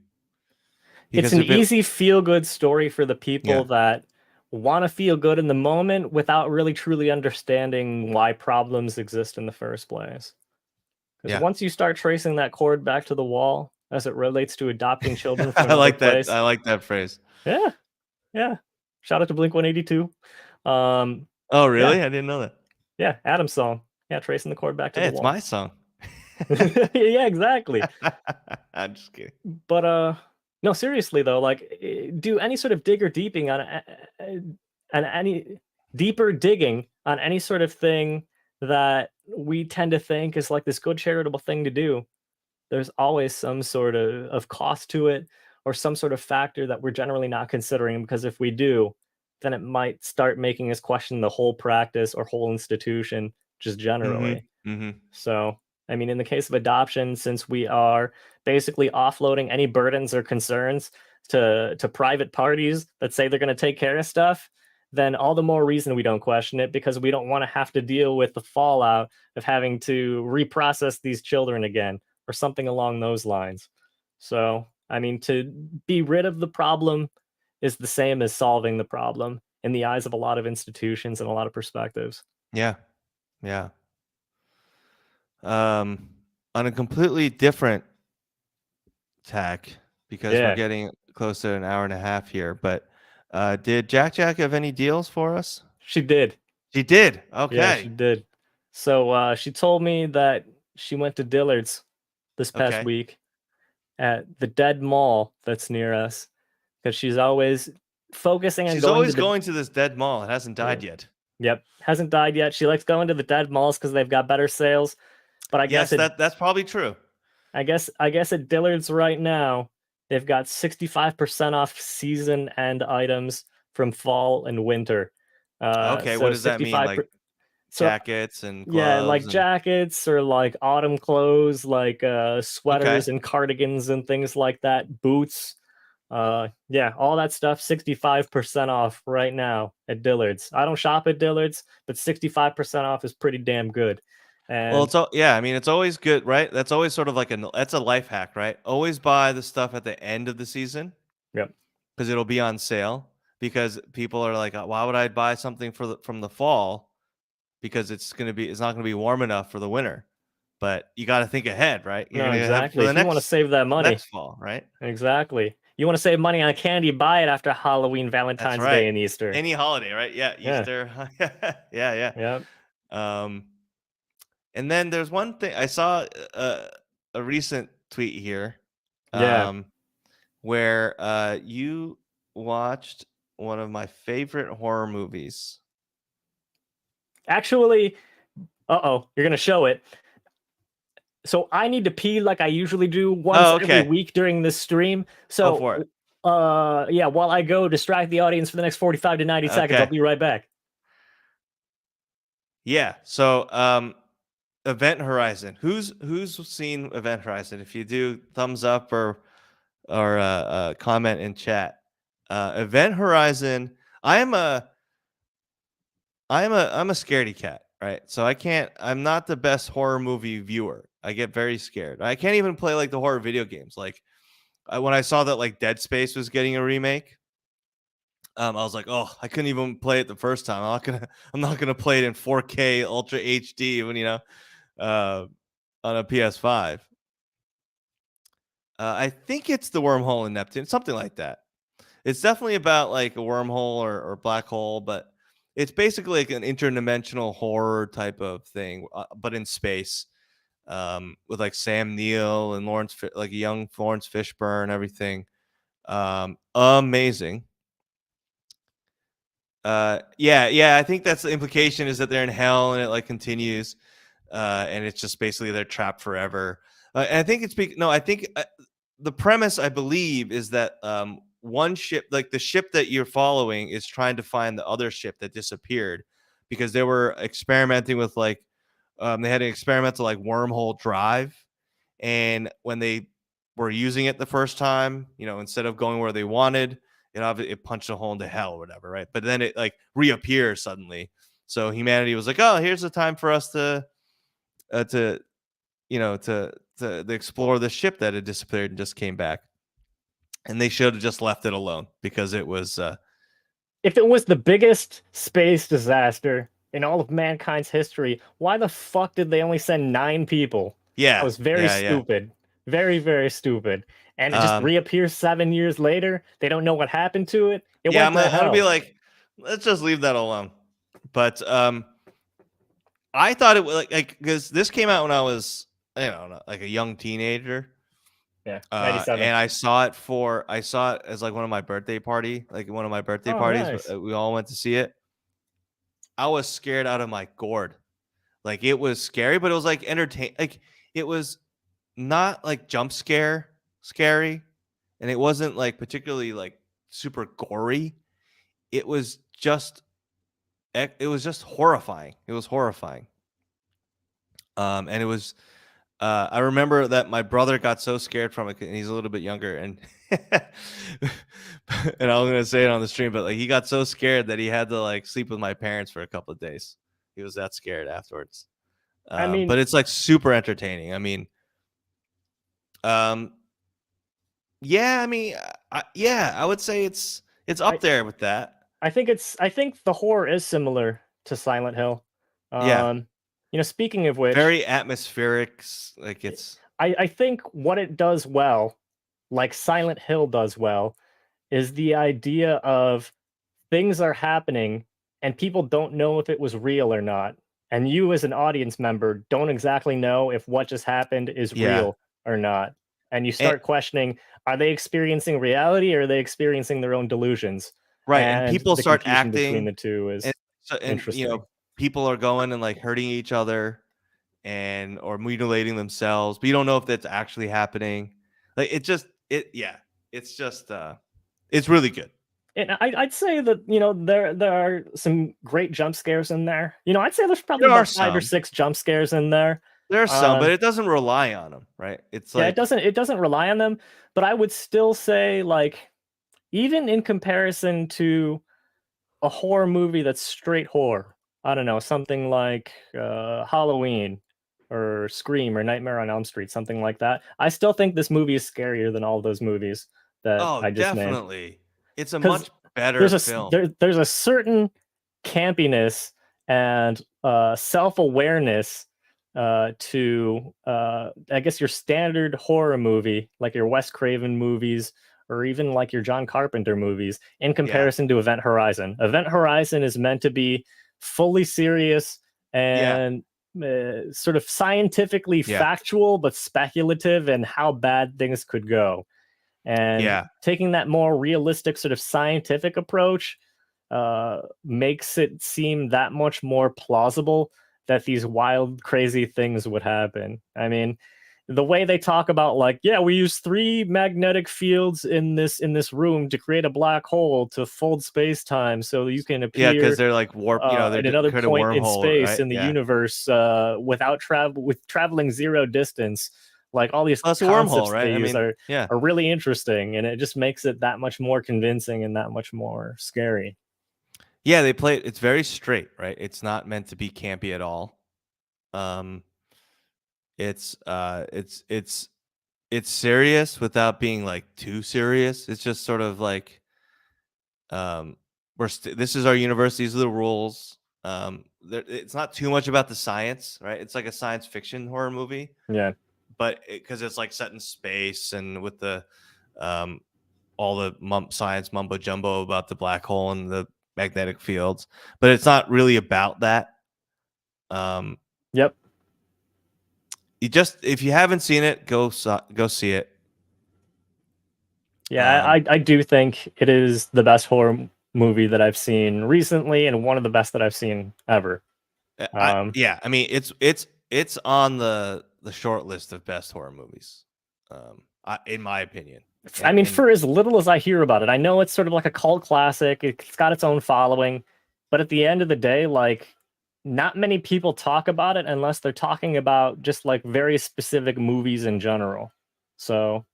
It's Because an if it easy feel good story for the people yeah, that want to feel good in the moment without really truly understanding why problems exist in the first place. Because yeah. once you start tracing that cord back to the wall as it relates to adopting children from I another like that. place, I like that phrase. yeah, yeah. Shout out to Blink 182. Um, Oh, yeah, really? I didn't know that. yeah, Adam's song. Yeah, tracing the cord back to Hey, the it's wall. my song. Yeah, exactly. I'm just kidding. But no, seriously though, like do any sort of digger deeping on any deeper digging on any sort of thing that we tend to think is like this good charitable thing to do. There's always some sort of cost to it or some sort of factor that we're generally not considering because if we do, then it might start making us question the whole practice or whole institution just Mhm. generally. Mhm. So, I mean, in the case of adoption, since we are basically offloading any burdens or concerns to private parties that say they're going to take care of stuff, then all the more reason we don't question it because we don't want to have to deal with the fallout of having to reprocess these children again or something along those lines. So, I mean, to be rid of the problem is the same as solving the problem in the eyes of a lot of institutions and a lot of perspectives. Yeah. Yeah. Um, on a completely different tack, because we're Yeah, getting close to an hour and a half here, but did Jack have any deals for us? she did. She did. Yeah, she Okay. did. So she told me that she went to Dillard's this past Okay. week at the Dead Mall that's near us because she's always focusing on She's going to always the going to this dead mall. It hasn't yeah, died yet. yep, hasn't died yet. She likes going to the dead malls because they've got better sales. But Yes, that's probably true. I guess at Dillard's right now they've got 65% off season end items from fall and winter. Okay, what So does that mean? 65. Like So jackets and yeah, like gloves and jackets or like autumn clothes, like okay. sweaters and cardigans and things like that, boots. Yeah, all that stuff 65% off right now at Dillard's. I don't shop at Dillard's, but 65% off is pretty damn good. Well, And yeah, I mean, it's always good, right? That's always sort of like that's a life hack, right? Always buy the stuff at the end of the season yep. because it'll be on sale. Because people are like, why would I buy something from the fall? Because it's not gonna be warm enough for the winter. But you got to think ahead, right? You're No, gonna have it for exactly. the If you want to save that money, next fall, right? exactly. You want to save money on candy, buy it after Halloween, That's Valentine's Day, right. and Easter. Any holiday, right? Yeah, Yeah. Easter. Yeah, Yep. yeah. And then there's one thing I saw a recent tweet here, Yeah. um, where you watched one of my favorite horror movies. Actually, uh-oh, you're going to show it. So I need to pee like I usually do once Oh, every okay. week during this stream. Go for it. So yeah, while I go distract the audience for the next 45 to 90 seconds, I'll Okay. be right back. Yeah. So, Event Horizon. Who's seen Event Horizon? If you do, thumbs up or comment in chat. Event Horizon. I'm a scaredy cat, right? So I'm not the best horror movie viewer. I get very scared. I can't even play like the horror video games. Like when I saw that like Dead Space was getting a remake, I was like, oh, I couldn't even play it the first time. I'm not gonna play it in 4K Ultra HD when uh, on a PS5. I think it's the wormhole in Neptune, something like that. It's definitely about like a wormhole or black hole, but it's basically like an interdimensional horror type of thing, but in space. with like Sam Neill and like young Lawrence Fishburne and everything. Amazing. Yeah, I think that's the implication, is that they're in hell and it like continues, and it's just basically they're trapped forever. And I think I think the premise, I believe, is that one ship, like the ship that you're following, is trying to find the other ship that disappeared, because they were experimenting with like they had an experimental like wormhole drive, and when they were using it the first time, instead of going where they wanted, it punched a hole into hell or whatever, right? But then it like reappears suddenly. So humanity was like, oh, here's the time for us to explore the ship that had disappeared and just came back. And they should have just left it alone, because it was If it was the biggest space disaster in all of mankind's history, why the fuck did they only send 9 people? That yeah, was very yeah. stupid. Very, very stupid. And it just um reappears 7 years later. They don't know what happened to it. It yeah, went to I'm gonna be hell. like, let's just leave that alone. But I thought it was like, because this came out when I was, like a young teenager. Yeah, 97. And I saw it as like one of my birthday parties. Oh, nice. We all went to see it. I was scared out of my gourd. Like, it was scary, but it was like like, it was not like jump scary, and it wasn't like particularly like super gory. It was just horrifying. It was horrifying. And it was I remember that my brother got so scared from it, and he's a little bit younger, and and I'm gonna say it on the stream, but like, he got so scared that he had to like sleep with my parents for a couple of days. He was that scared afterwards. I mean, But it's like super entertaining. I mean, um, yeah, I mean, I would say it's I up there with that. I think the horror is similar to Silent Hill. Yeah, Um, speaking of which, very atmospheric. Like, it's I think what it does well, like Silent Hill does well, is the idea of things are happening and people don't know if it was real or not. And you, as an audience member, don't exactly know if what just happened is yeah, real or not. And you and, start questioning, are they experiencing reality or are they experiencing their own delusions? right. And And people the start confusion between acting, the two and is so, interesting. people are going and like hurting each other, and or mutilating themselves, but you don't know if that's actually happening. Like, it's just it's really good. And I'd say that there are some great jump scares in there. I'd say there's probably There are about 5 or 6 some, jump scares in there. but Um, it doesn't rely on them, right? It's yeah, like, it doesn't rely on them, but I would still say, like, even in comparison to a horror movie that's straight horror, I don't know, something like Halloween or Scream or Nightmare on Elm Street, something like that. I still think this movie is scarier than all those movies that oh, I just named, definitely, it's a because much better film. there's a certain campiness and self-awareness to I guess your standard horror movie, like your Wes Craven movies or even like your John Carpenter movies, in Yeah, comparison to Event Horizon. Event Horizon is meant to be fully serious yeah, and sort of scientifically yeah, factual but speculative in how bad things could go. And yeah, taking that more realistic sort of scientific approach makes it seem that much more plausible that these wild, crazy things would happen. I mean, the way they talk about, like, yeah, we use 3 magnetic fields in this room to create a black hole to fold space time so you can yeah, because appear they're like warp. They're at another create a point in wormhole, space right? in the Yeah, universe with traveling zero distance. Like, all these well, it's a wormhole, concepts they right? I use mean, yeah, are really interesting, and it just makes it that much more convincing and that much more scary. yeah. They play it. It's very straight, right? It's not meant to be campy at all. Um, it's serious without being like too serious. It's just sort of like, um this is our universe, these are the rules. It's not too much about the science, right? It's like a science fiction horror movie, Yeah. but because it's like set in space, and with the um all the science mumbo jumbo about the black hole and the magnetic fields, but it's not really about that. um Yep. if you haven't seen it, go see it. Yeah, I do think it is the best horror movie that I've seen recently, and one of the best that I've seen ever. Yeah, I mean it's on the short list of best horror movies, in my opinion. I mean, And for as little as I hear about it, I know it's sort of like a cult classic. It's got its own following, but at the end of the day, like, not many people talk about it unless they're talking about just like very specific movies in general. So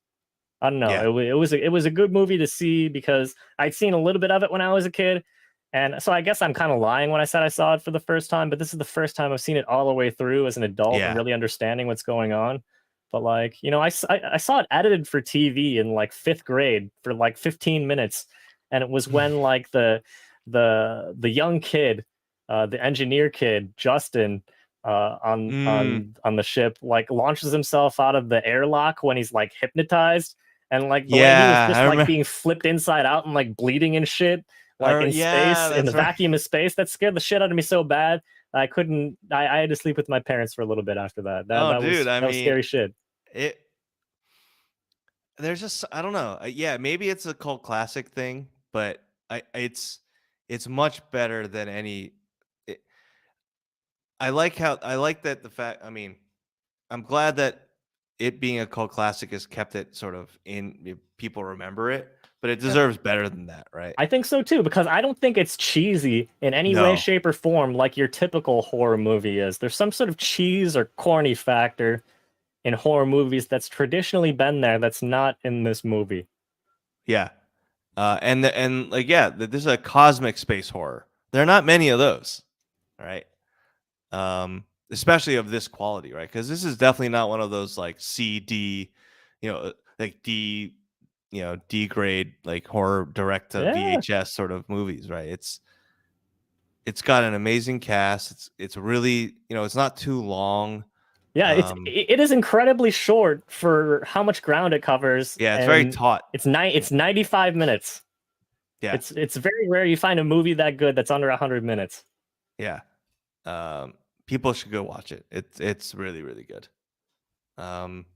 I don't know. yeah, It was a good movie to see because I'd seen a little bit of it when I was a kid, and so I guess I'm kind of lying when I said I saw it for the first time. But this is the first time I've seen it all the way through as an adult and yeah, really understanding what's going on. But like, I saw it edited for TV in like fifth grade for like 15 minutes, and it was when like the young kid, the engineer kid Justin, mm, on the ship, like launches himself out of the airlock when he's like hypnotized, and like the way he was yeah. I just like remember. being flipped inside out and like bleeding and shit, like in Yeah, space, in the that's right. vacuum of space, that scared the shit out of me so bad. I couldn't. I had to sleep with my parents for a little bit after that. Oh, dude. I That was mean, scary shit. it. There's just I don't know. Yeah, maybe it's a cult classic thing, but it's much better than any. It, I like that the fact. I mean, I'm glad that it being a cult classic has kept it sort of people remember it, but it Yeah. deserves better than that, right? I think so too, because I don't think it's cheesy in any way, No. shape, or form like your typical horror movie is. There's some sort of cheese or corny factor in horror movies that's traditionally been there that's not in this movie. Yeah. And like yeah, this is a cosmic space horror. There are not many of those, right? Especially of this quality, right? Because this is definitely not one of those like C D, like D, D grade like horror direct to Yeah. VHS sort of movies, right? It's got an amazing cast. It's really it's not too long. Yeah, Um, it is incredibly short for how much ground it covers, yeah, it's very and taut. it's 95 minutes. Yeah, It's very rare you find a movie that good that's under 100 minutes. yeah. People should go watch it. It's really really good. Um,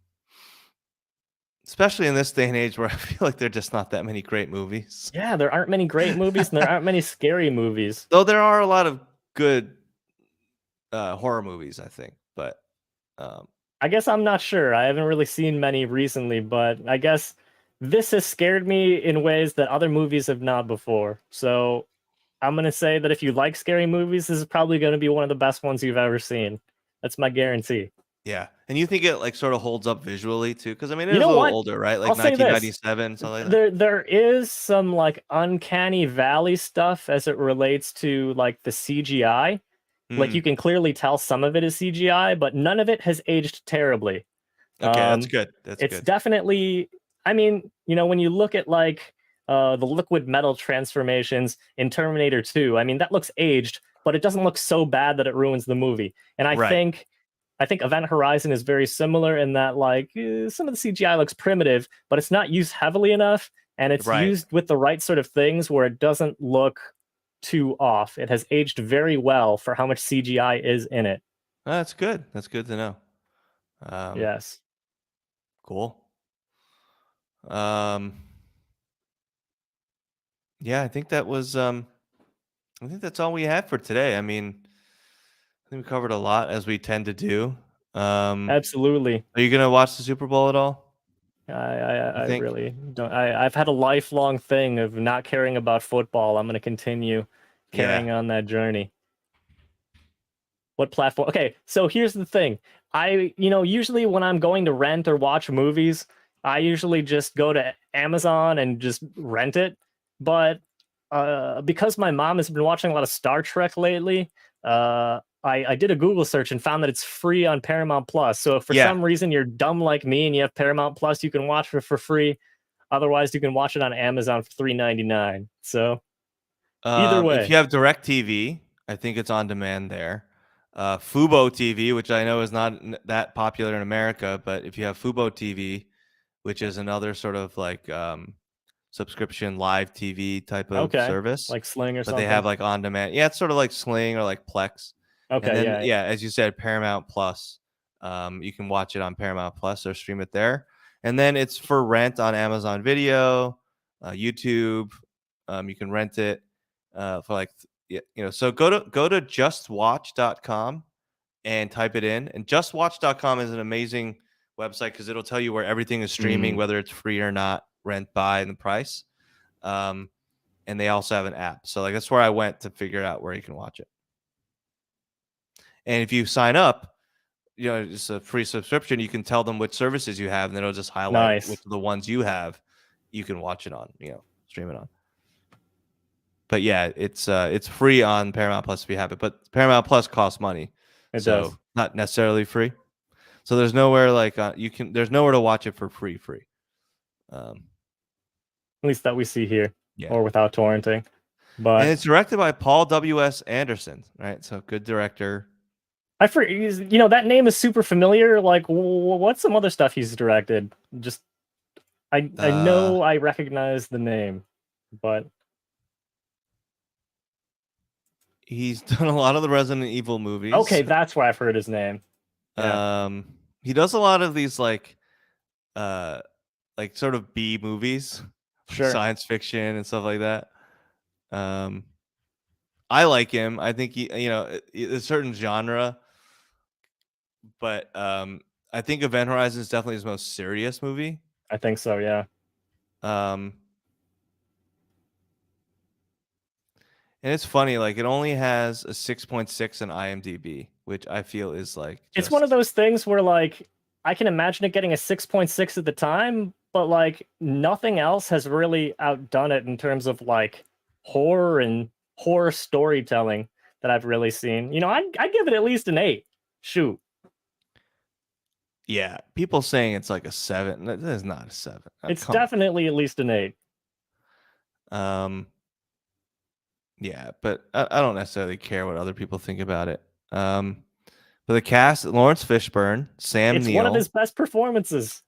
especially in this day and age where I feel like there are just not that many great movies. Yeah, there aren't many great movies and there aren't many scary movies. Though there are a lot of good horror movies, I think. But um, I guess I'm not sure. I haven't really seen many recently, but I guess this has scared me in ways that other movies have not before. So I'm gonna say that if you like scary movies, this is probably gonna be one of the best ones you've ever seen. That's my guarantee. yeah, and you think it like sort of holds up visually too? Because I mean, it You is a know little what? older, right? I'll Like say this. 1997, something like that. There is some like uncanny valley stuff as it relates to like the CGI. Like Hmm. you can clearly tell some of it is CGI, but none of it has aged terribly. Okay, that's Um, good. That's it's good. definitely, I mean, when you look at like the liquid metal transformations in Terminator 2, I mean that looks aged, but it doesn't look so bad that it ruins the movie. And Right, I think Event Horizon is very similar in that like some of the CGI looks primitive, but it's not used heavily enough, and it's right. used with the right sort of things where it doesn't look too off. It has aged very well for how much CGI is in it. That's good. That's good to know. Um, Yes. cool. Um, yeah, I think that was. I think that's all we had for today. I mean, I think we covered a lot as we tend to do. Um, Absolutely. are you gonna watch the Super Bowl at all? You I think? really don't. I've had a lifelong thing of not caring about football. I'm going to continue Yeah, carrying on that journey. What platform? Okay, so here's the thing. Usually when I'm going to rent or watch movies, I usually just go to Amazon and just rent it. But because my mom has been watching a lot of Star Trek lately, I did a Google search and found that it's free on Paramount Plus. So if for yeah. some reason you're dumb like me and you have Paramount Plus, you can watch it for free. Otherwise, you can watch it on Amazon for $3.99. So either If way, you have Direct TV, I think it's on demand there. Fubo TV, which I know is not that popular in America, but if you have Fubo TV, which is another sort of like subscription live TV type of okay, service, like Sling or but they have something. like on demand. Yeah, it's sort of like Sling or like Plex. And Okay, then yeah. yeah, as you said, Paramount Plus. You can watch it on Paramount Plus or stream it there. And then it's for rent on Amazon Video, YouTube. You can rent it for like, so go to justwatch.com and type it in. And justwatch.com is an amazing website because it'll tell you where everything is streaming, whether it's free or not, rent, buy, and the price. And they also have an app. So like that's where I went to figure out where you can watch it. And if you sign up, it's a free subscription. You can tell them which services you have, and then it'll just highlight which of the ones you have you can watch it on, stream it on. But yeah, it's free on Paramount Plus if you have it. But Paramount Plus costs money, does. Not necessarily free. So there's nowhere there's nowhere to watch it for free. At least that we see here, yeah. or without torrenting. But and it's directed by Paul W.S. Anderson, right? So good director. I forget, that name is super familiar. Like, what's some other stuff he's directed? Just, I know I recognize the name, but he's done a lot of the Resident Evil movies. Okay, that's why I've heard his name. Yeah. He does a lot of these sort of B movies, sure, science fiction and stuff like that. I like him. I think he, a certain genre. But I think Event Horizon is definitely his most serious movie. I think so, yeah. And it's funny, like it only has a 6.6 in IMDb, which I feel is like it's one of those things where like I can imagine it getting a 6.6 at the time, but like nothing else has really outdone it in terms of like horror and horror storytelling that I've really seen. I'd give it at least an 8. Shoot. Yeah, people saying it's like a 7. That is not a 7. It's definitely at least an 8. Yeah, but I don't necessarily care what other people think about it. But the cast: Lawrence Fishburne, Sam Neill. It's one of his best performances.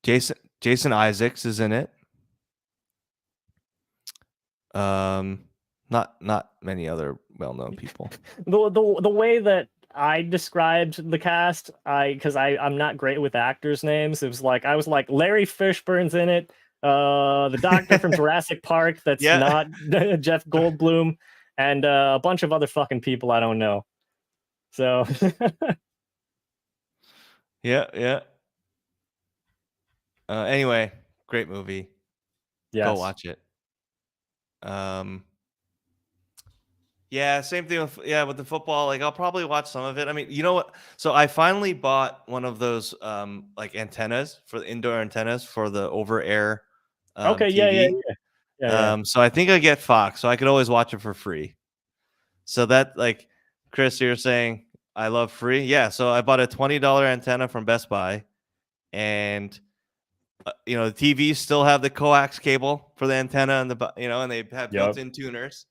Jason Isaacs is in it. Not many other well-known people. The way that I described the cast, because I'm not great with actors' names. It was like I was like Larry Fishburne's in it, the doctor from Jurassic Park that's not Jeff Goldblum, and a bunch of other fucking people I don't know. So yeah. Anyway, great movie. Yes. Go watch it. Yeah, same thing with the football. Like I'll probably watch some of it. I mean, you know what? So I finally bought one of those like antennas for the indoor antennas for the over air okay, TV. Yeah. So I think I get Fox, so I could always watch it for free. So that, like, Chris, you're saying I love free. Yeah, so I bought a $20 antenna from Best Buy, and the TVs still have the coax cable for the antenna and and they have built-in tuners.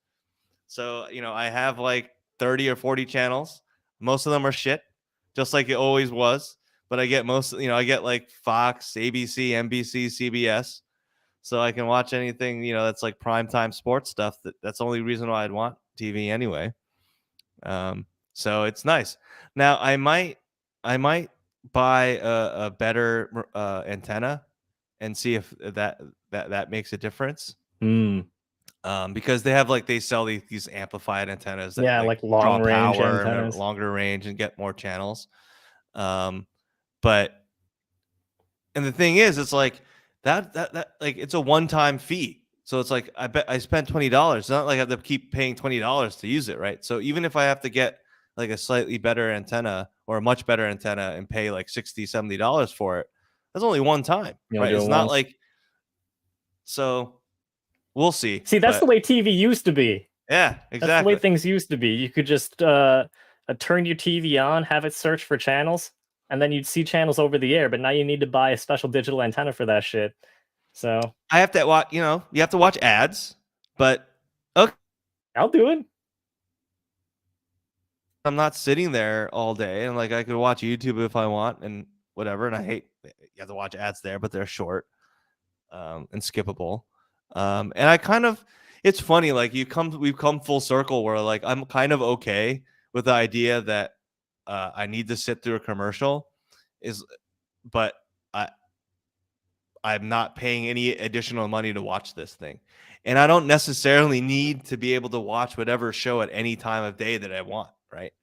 So, I have like 30 or 40 channels. Most of them are shit, just like it always was. But I get I get like Fox, ABC, NBC, CBS. So I can watch anything, that's like primetime sports stuff. That's the only reason why I'd want TV anyway. So it's nice. Now I might buy a better antenna and see if that makes a difference. Because they have they sell these amplified antennas that like long range antennas, longer range, and get more channels. But the thing is, it's like that like it's a one-time fee. So it's like I bet I spent $20. It's not like I have to keep paying $20 to use it, right? So even if I have to get like a slightly better antenna or a much better antenna and pay like $60, $70 for it, that's only one time, right? It's not like, so we'll see. See, that's the way TV used to be. Yeah, exactly. That's the way things used to be. You could just turn your TV on, have it search for channels, and then you'd see channels over the air. But now you need to buy a special digital antenna for that shit. So I have to watch. You have to watch ads. But okay, I'll do it. I'm not sitting there all day, and like I could watch YouTube if I want and whatever. And I hate you have to watch ads there, but they're short and skippable. And I kind of, it's funny, like we've come full circle where like I'm kind of okay with the idea that I need to sit through a commercial, is but I I'm not paying any additional money to watch this thing. And I don't necessarily need to be able to watch whatever show at any time of day that I want, right?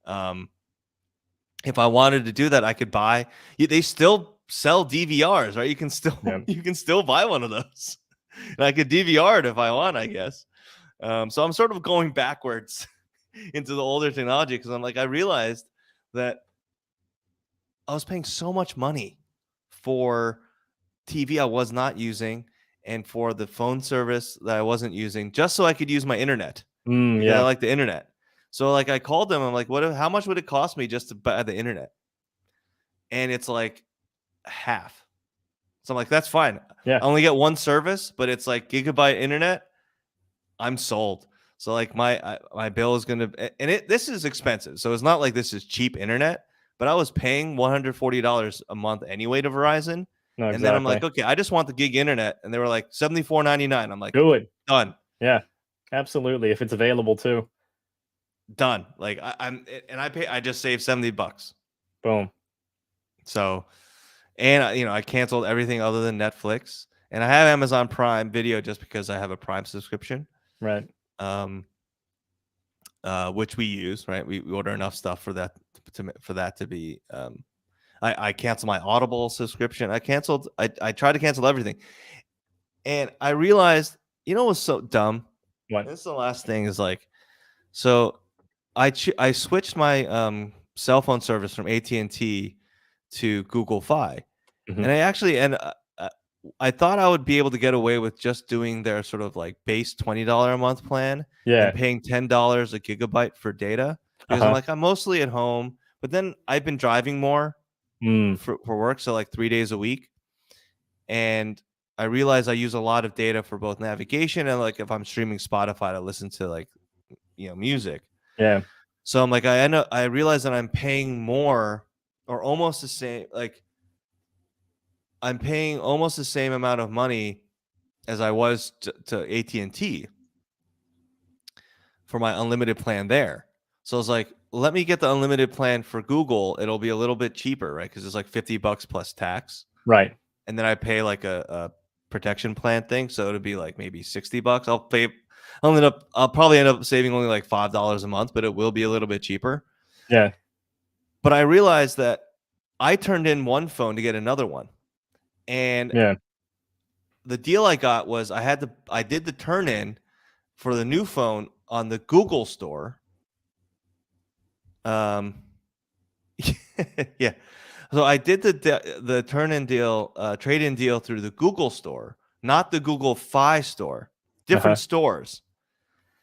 Um, if I wanted to do that, I could buy. They still sell DVRs, right? You can still Yeah. you can still buy one of those, and I could DVR it if I want, I guess. So I'm sort of going backwards into the older technology because I'm like, I realized that I was paying so much money for TV I was not using and for the phone service that I wasn't using just so I could use my internet because I Yeah. like the internet. So like I called them. I'm like, how much would it cost me just to buy the internet? And it's like half. So I'm like, that's fine. Yeah. I only get one service, but it's like gigabyte internet. I'm sold. So like my bill is gonna, and this is expensive. So it's not like this is cheap internet, but I was paying $140 a month anyway to Verizon. No, And then I'm like, exactly. okay, I just want the gig internet, and they were like $74.99. I'm like, Do it. done, Yeah. Absolutely. If it's available too. done. Like I'm, and I just saved $70. Boom. So, and I canceled everything other than Netflix, and I have Amazon Prime Video just because I have a Prime subscription. Right. Which we use, right? We order enough stuff for that to be. I canceled my Audible subscription. I tried to cancel everything, and I realized, what's so dumb. What? This is the last thing is like, so I switched my cell phone service from AT&T to Google Fi, Mhm. and I actually I thought I would be able to get away with just doing their sort of like base $20 a month plan and Yeah. paying $10 a gigabyte for data because I'm like, I'm mostly at home, but then I've been driving more for work, so like 3 days a week, and I realize I use a lot of data for both navigation and like if I'm streaming Spotify to listen to like music. Yeah. So I'm like, I realize that I'm paying more or almost the same, like I'm paying almost the same amount of money as I was to AT&T for my unlimited plan there. So I was like, let me get the unlimited plan for Google. It'll be a little bit cheaper, right? Because it's like $50 plus tax. Right. And then I pay like a protection plan thing. So it'll be like maybe $60. I'll probably end up saving only like $5 a month, but it will be a little bit cheaper. Yeah. But I realized that I turned in one phone to get another one. And Yeah. the deal I got was I did the turn in for the new phone on the Google store. Yeah. So I did the turn-in deal, trade-in deal through the Google store, not the Google Fi store, different stores.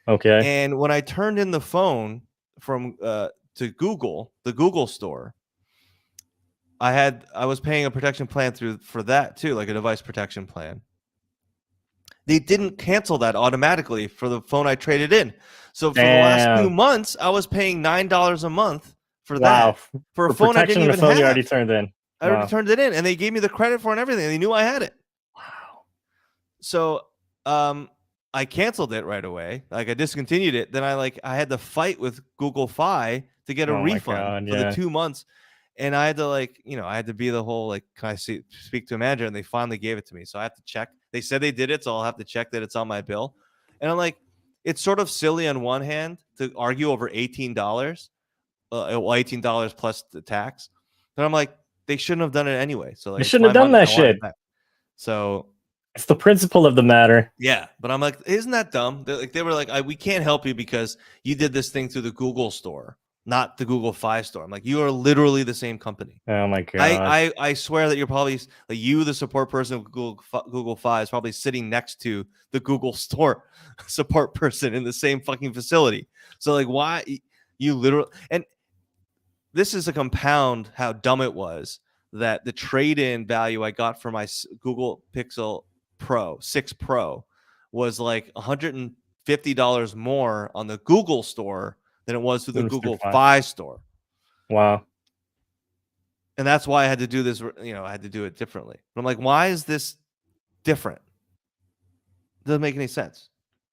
Okay. And when I turned in the phone from to Google, the Google store, I was paying a protection plan for that too, like a device protection plan. They didn't cancel that automatically for the phone I traded in. So for the last 2 months, I was paying $9 a month for that for a phone I protection didn't on a even phone have. you already turned in. I already turned it in, and they gave me the credit for it and everything. They knew I had it. Wow. So I canceled it right away. Like I discontinued it. Then I had to fight with Google Fi to get a refund for the 2 months. And I had to I had to be the whole like, can I speak to a manager? And they finally gave it to me. So I have to check. They said they did it, so I'll have to check that it's on my bill. And I'm like, it's sort of silly on one hand to argue over $18, $18 plus the tax. But I'm like, they shouldn't have done it anyway. So like, they shouldn't have done that shit. So it's the principle of the matter. Yeah, but I'm like, isn't that dumb? They were like, we can't help you because you did this thing through the Google store, not the Google Fi store. I'm like, you are literally the same company. Oh my god! I swear that you're probably like the support person of Google Fi is probably sitting next to the Google store support person in the same fucking facility. So like, why you literally? And this is a compound how dumb it was that the trade-in value I got for my Google Pixel Pro 6 Pro was like $150 more on the Google store than it was through the Google Fi store. Wow. And that's why I had to do this, I had to do it differently. But I'm like, why is this different? Doesn't make any sense.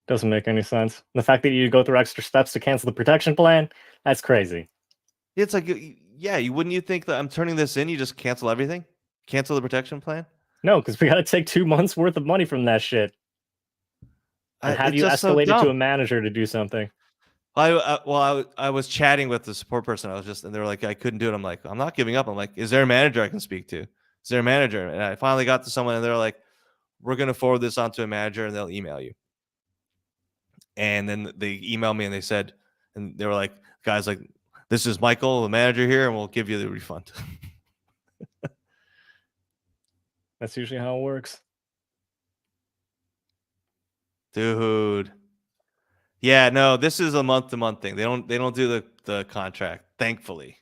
Doesn't make any sense. The fact that you go through extra steps to cancel the protection plan, that's crazy. It's like, yeah, you wouldn't you think that I'm turning this in? You just cancel everything, cancel the protection plan. No, because we got to take 2 months worth of money from that shit and have It's you just so escalate it to dumb. a manager to do something. I was chatting with the support person. And they were like, I couldn't do it. I'm like, I'm not giving up. I'm like, is there a manager I can speak to? Is there a manager? And I finally got to someone, and they're like, we're gonna forward this on to a manager, and they'll email you. And then they emailed me, and they said, and they were like, guys, like, this is Michael, the manager here, and we'll give you the refund. That's usually how it works. Dude. Yeah, no, this is a month-to-month thing. They don't do the contract, thankfully.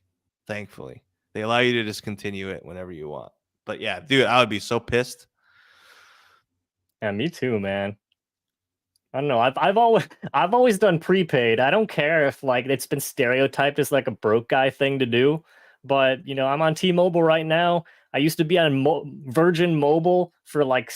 Thankfully. They allow you to just continue it whenever you want. But yeah, dude, I would be so pissed. Yeah, me too, man. I don't know. I've always done prepaid. I don't care if like it's been stereotyped as like a broke guy thing to do, but you know, I'm on T-Mobile right now. I used to be on Virgin Mobile for like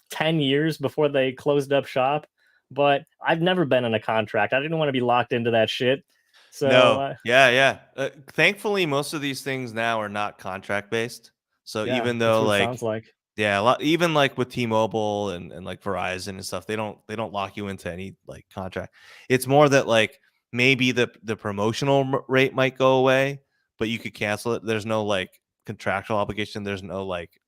10 years before they closed up shop, but I've never been in a contract. I didn't want to be locked into that shit. So, No. Yeah, yeah. Thankfully, most of these things now are not contract based. So yeah, even that's though, what it like, sounds like. yeah, even like with T-Mobile and like Verizon and stuff, they don't lock you into any like contract. It's more that like maybe the promotional rate might go away, but you could cancel it. There's no like contractual obligation. There's no like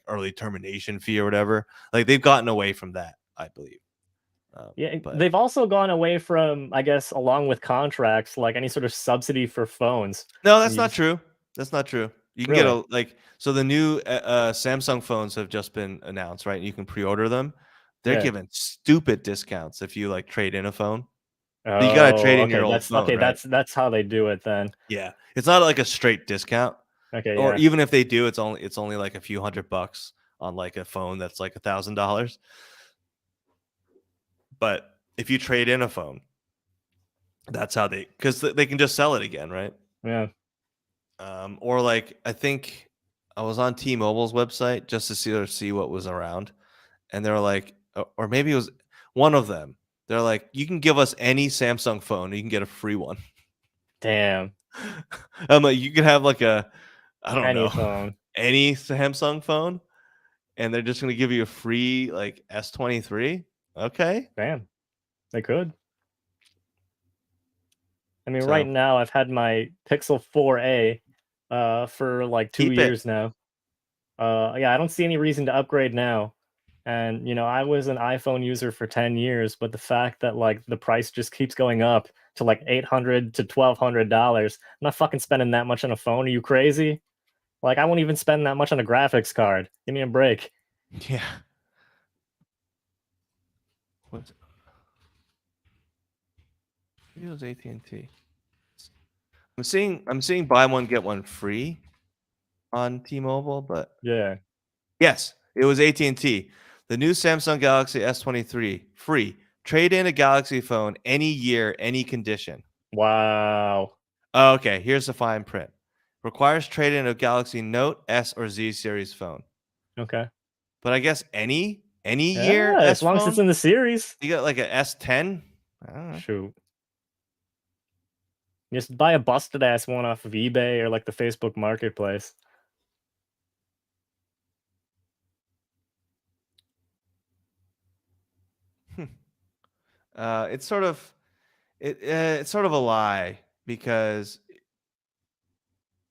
early termination fee or whatever. Like they've gotten away from that, I believe. Yeah, But they've also gone away from, I guess, along with contracts, like any sort of subsidy for phones. no, that's You not just true. That's not true. You can get really, a like so the new Samsung phones have just been announced, right? You can pre-order them. They're yeah. giving stupid discounts if you like trade in a phone. But you gotta trade Oh, in your old phone, okay. right? That's how they do it then. Yeah, it's not like a straight discount. Okay, Or yeah, even if they do, it's only like a few $100 on like a phone that's like $1,000. But if you trade in a phone, that's how because they can just sell it again, right? yeah. Or like I think I was on T-Mobile's website just to see what was around, and they're like, or maybe it was one of them. They're like, you can give us any Samsung phone, you can get a free one. Damn, I'm like, you can have like I don't any know, phone. any Samsung phone, and they're just gonna give you a free like S23. Okay, Damn, they could. I mean, right so now I've had my Pixel 4a for like two keep it. years now. Yeah, I don't see any reason to upgrade now. And you know, I was an iPhone user for 10 years, but the fact that like the price just keeps going up to like 800 to $1,200, I'm not fucking spending that much on a phone. Are you crazy? Like, I won't even spend that much on a graphics card. Give me a break. Yeah. What? It was AT&T. I'm seeing buy one get one free on T-Mobile, but Yeah. yes, it was AT&T. The new Samsung Galaxy S23 free. Trade in a Galaxy phone any year, any condition. Wow. Oh, okay, here's the fine print. Requires trade in a Galaxy Note S or Z series phone. Okay. But I guess any year Yeah, as S long as it's phone. in the series. You got like a S10. I don't know. Shoot. Just buy a busted ass one off of eBay or like the Facebook marketplace. It's sort of it's sort of a lie because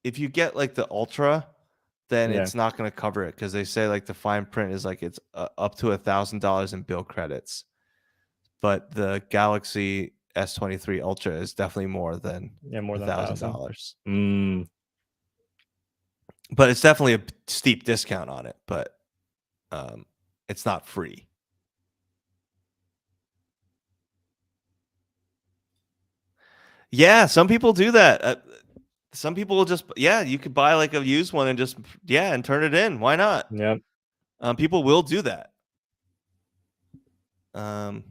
if you get like the Ultra, then Yeah. it's not going to cover it because they say like the fine print is like it's up to $1,000 in bill credits, but the Galaxy S23 Ultra is definitely more than Yeah, more a than a thousand thousand. dollars. Mm. But it's definitely a steep discount on it, but um, it's not free. Yeah, some people do that. Some people will just you could buy like a used one and just and turn it in. Why not? Yep. People will do that. Um,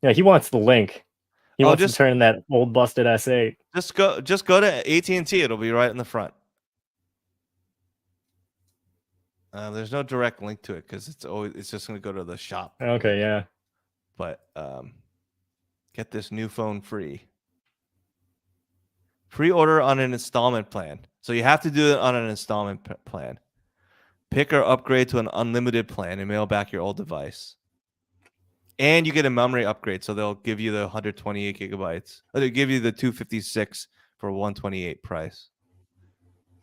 Yeah, he wants the link. He oh, wants to turn that old busted S8. just go to AT&T. It'll be right in the front. There's no direct link to it because it's just going to go to the shop Okay, link. yeah. But Get this new phone free. Pre-order on an installment plan. So you have to do it on an installment plan. Pick or upgrade to an unlimited plan and mail back your old device. And you get a memory upgrade, so they'll give you the 128 gigabytes. Or they'll give you the 256 for 128 price.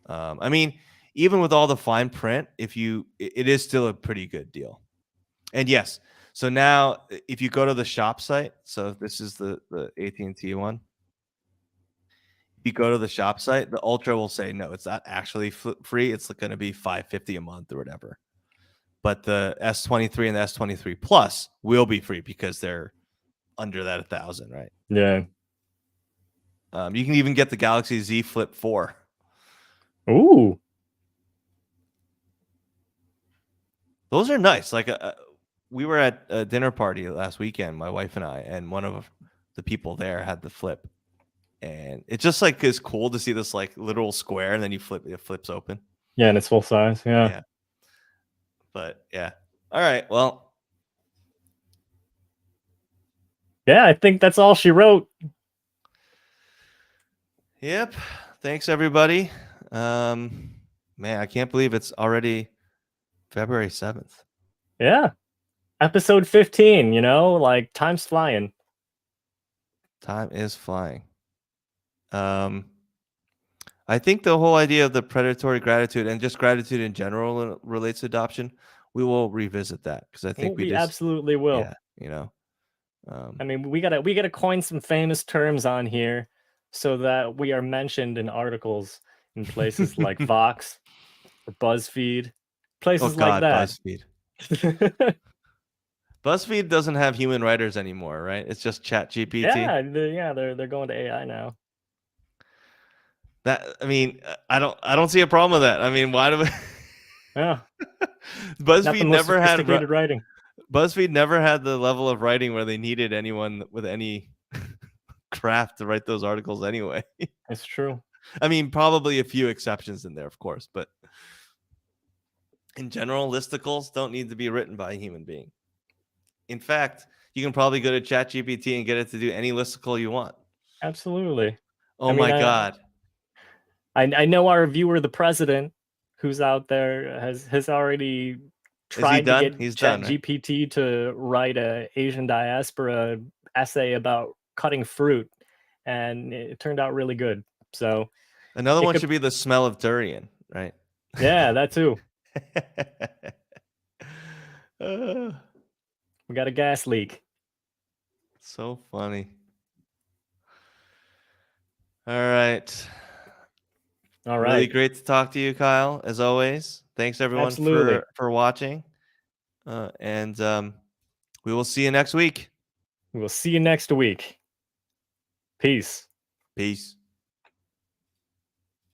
I mean, even with all the fine print, it is still a pretty good deal. And yes, so now if you go to the shop site, so this is the AT&T one. If you go to the shop site, the Ultra will say no, it's not actually free. It's going to be $550 a month or whatever. But the S23 and the S23 Plus will be free because they're under that 1,000, right? Yeah. You can even get the Galaxy Z Flip 4. Ooh. Those are nice. Like we were at a dinner party last weekend, my wife and I, and one of the people there had the Flip, and it just like is cool to see this like literal square, and then it flips open. Yeah, and it's full size. Yeah. But yeah. All right. Well. Yeah, I think that's all she wrote. Yep. Thanks, everybody. Man, I can't believe it's already February 7th. Yeah. Episode 15, like time's flying. Time is flying. I think the whole idea of the predatory gratitude and just gratitude in general relates to adoption. We will revisit that because I think we absolutely will. Yeah, I mean, we gotta coin some famous terms on here so that we are mentioned in articles in places like Vox or BuzzFeed, places like that. BuzzFeed. BuzzFeed doesn't have human writers anymore, right? It's just ChatGPT. Yeah, they're going to AI now. I mean, I don't see a problem with that. I mean, why do we? Yeah. BuzzFeed never had writing. BuzzFeed never had the level of writing where they needed anyone with any craft to write those articles anyway. It's true. I mean, probably a few exceptions in there, of course, but in general, listicles don't need to be written by a human being. In fact, you can probably go to ChatGPT and get it to do any listicle you want. Absolutely. Oh my God. I know our viewer, the president, who's out there, has already tried to get ChatGPT right? to write a Asian diaspora essay about cutting fruit, and it turned out really good. So another one should be the smell of durian, right? Yeah, that too. We got a gas leak. So funny. All right. Really great to talk to you, Kyle, as always. Thanks, everyone, for watching. And we will see you next week. We will see you next week. Peace. Peace.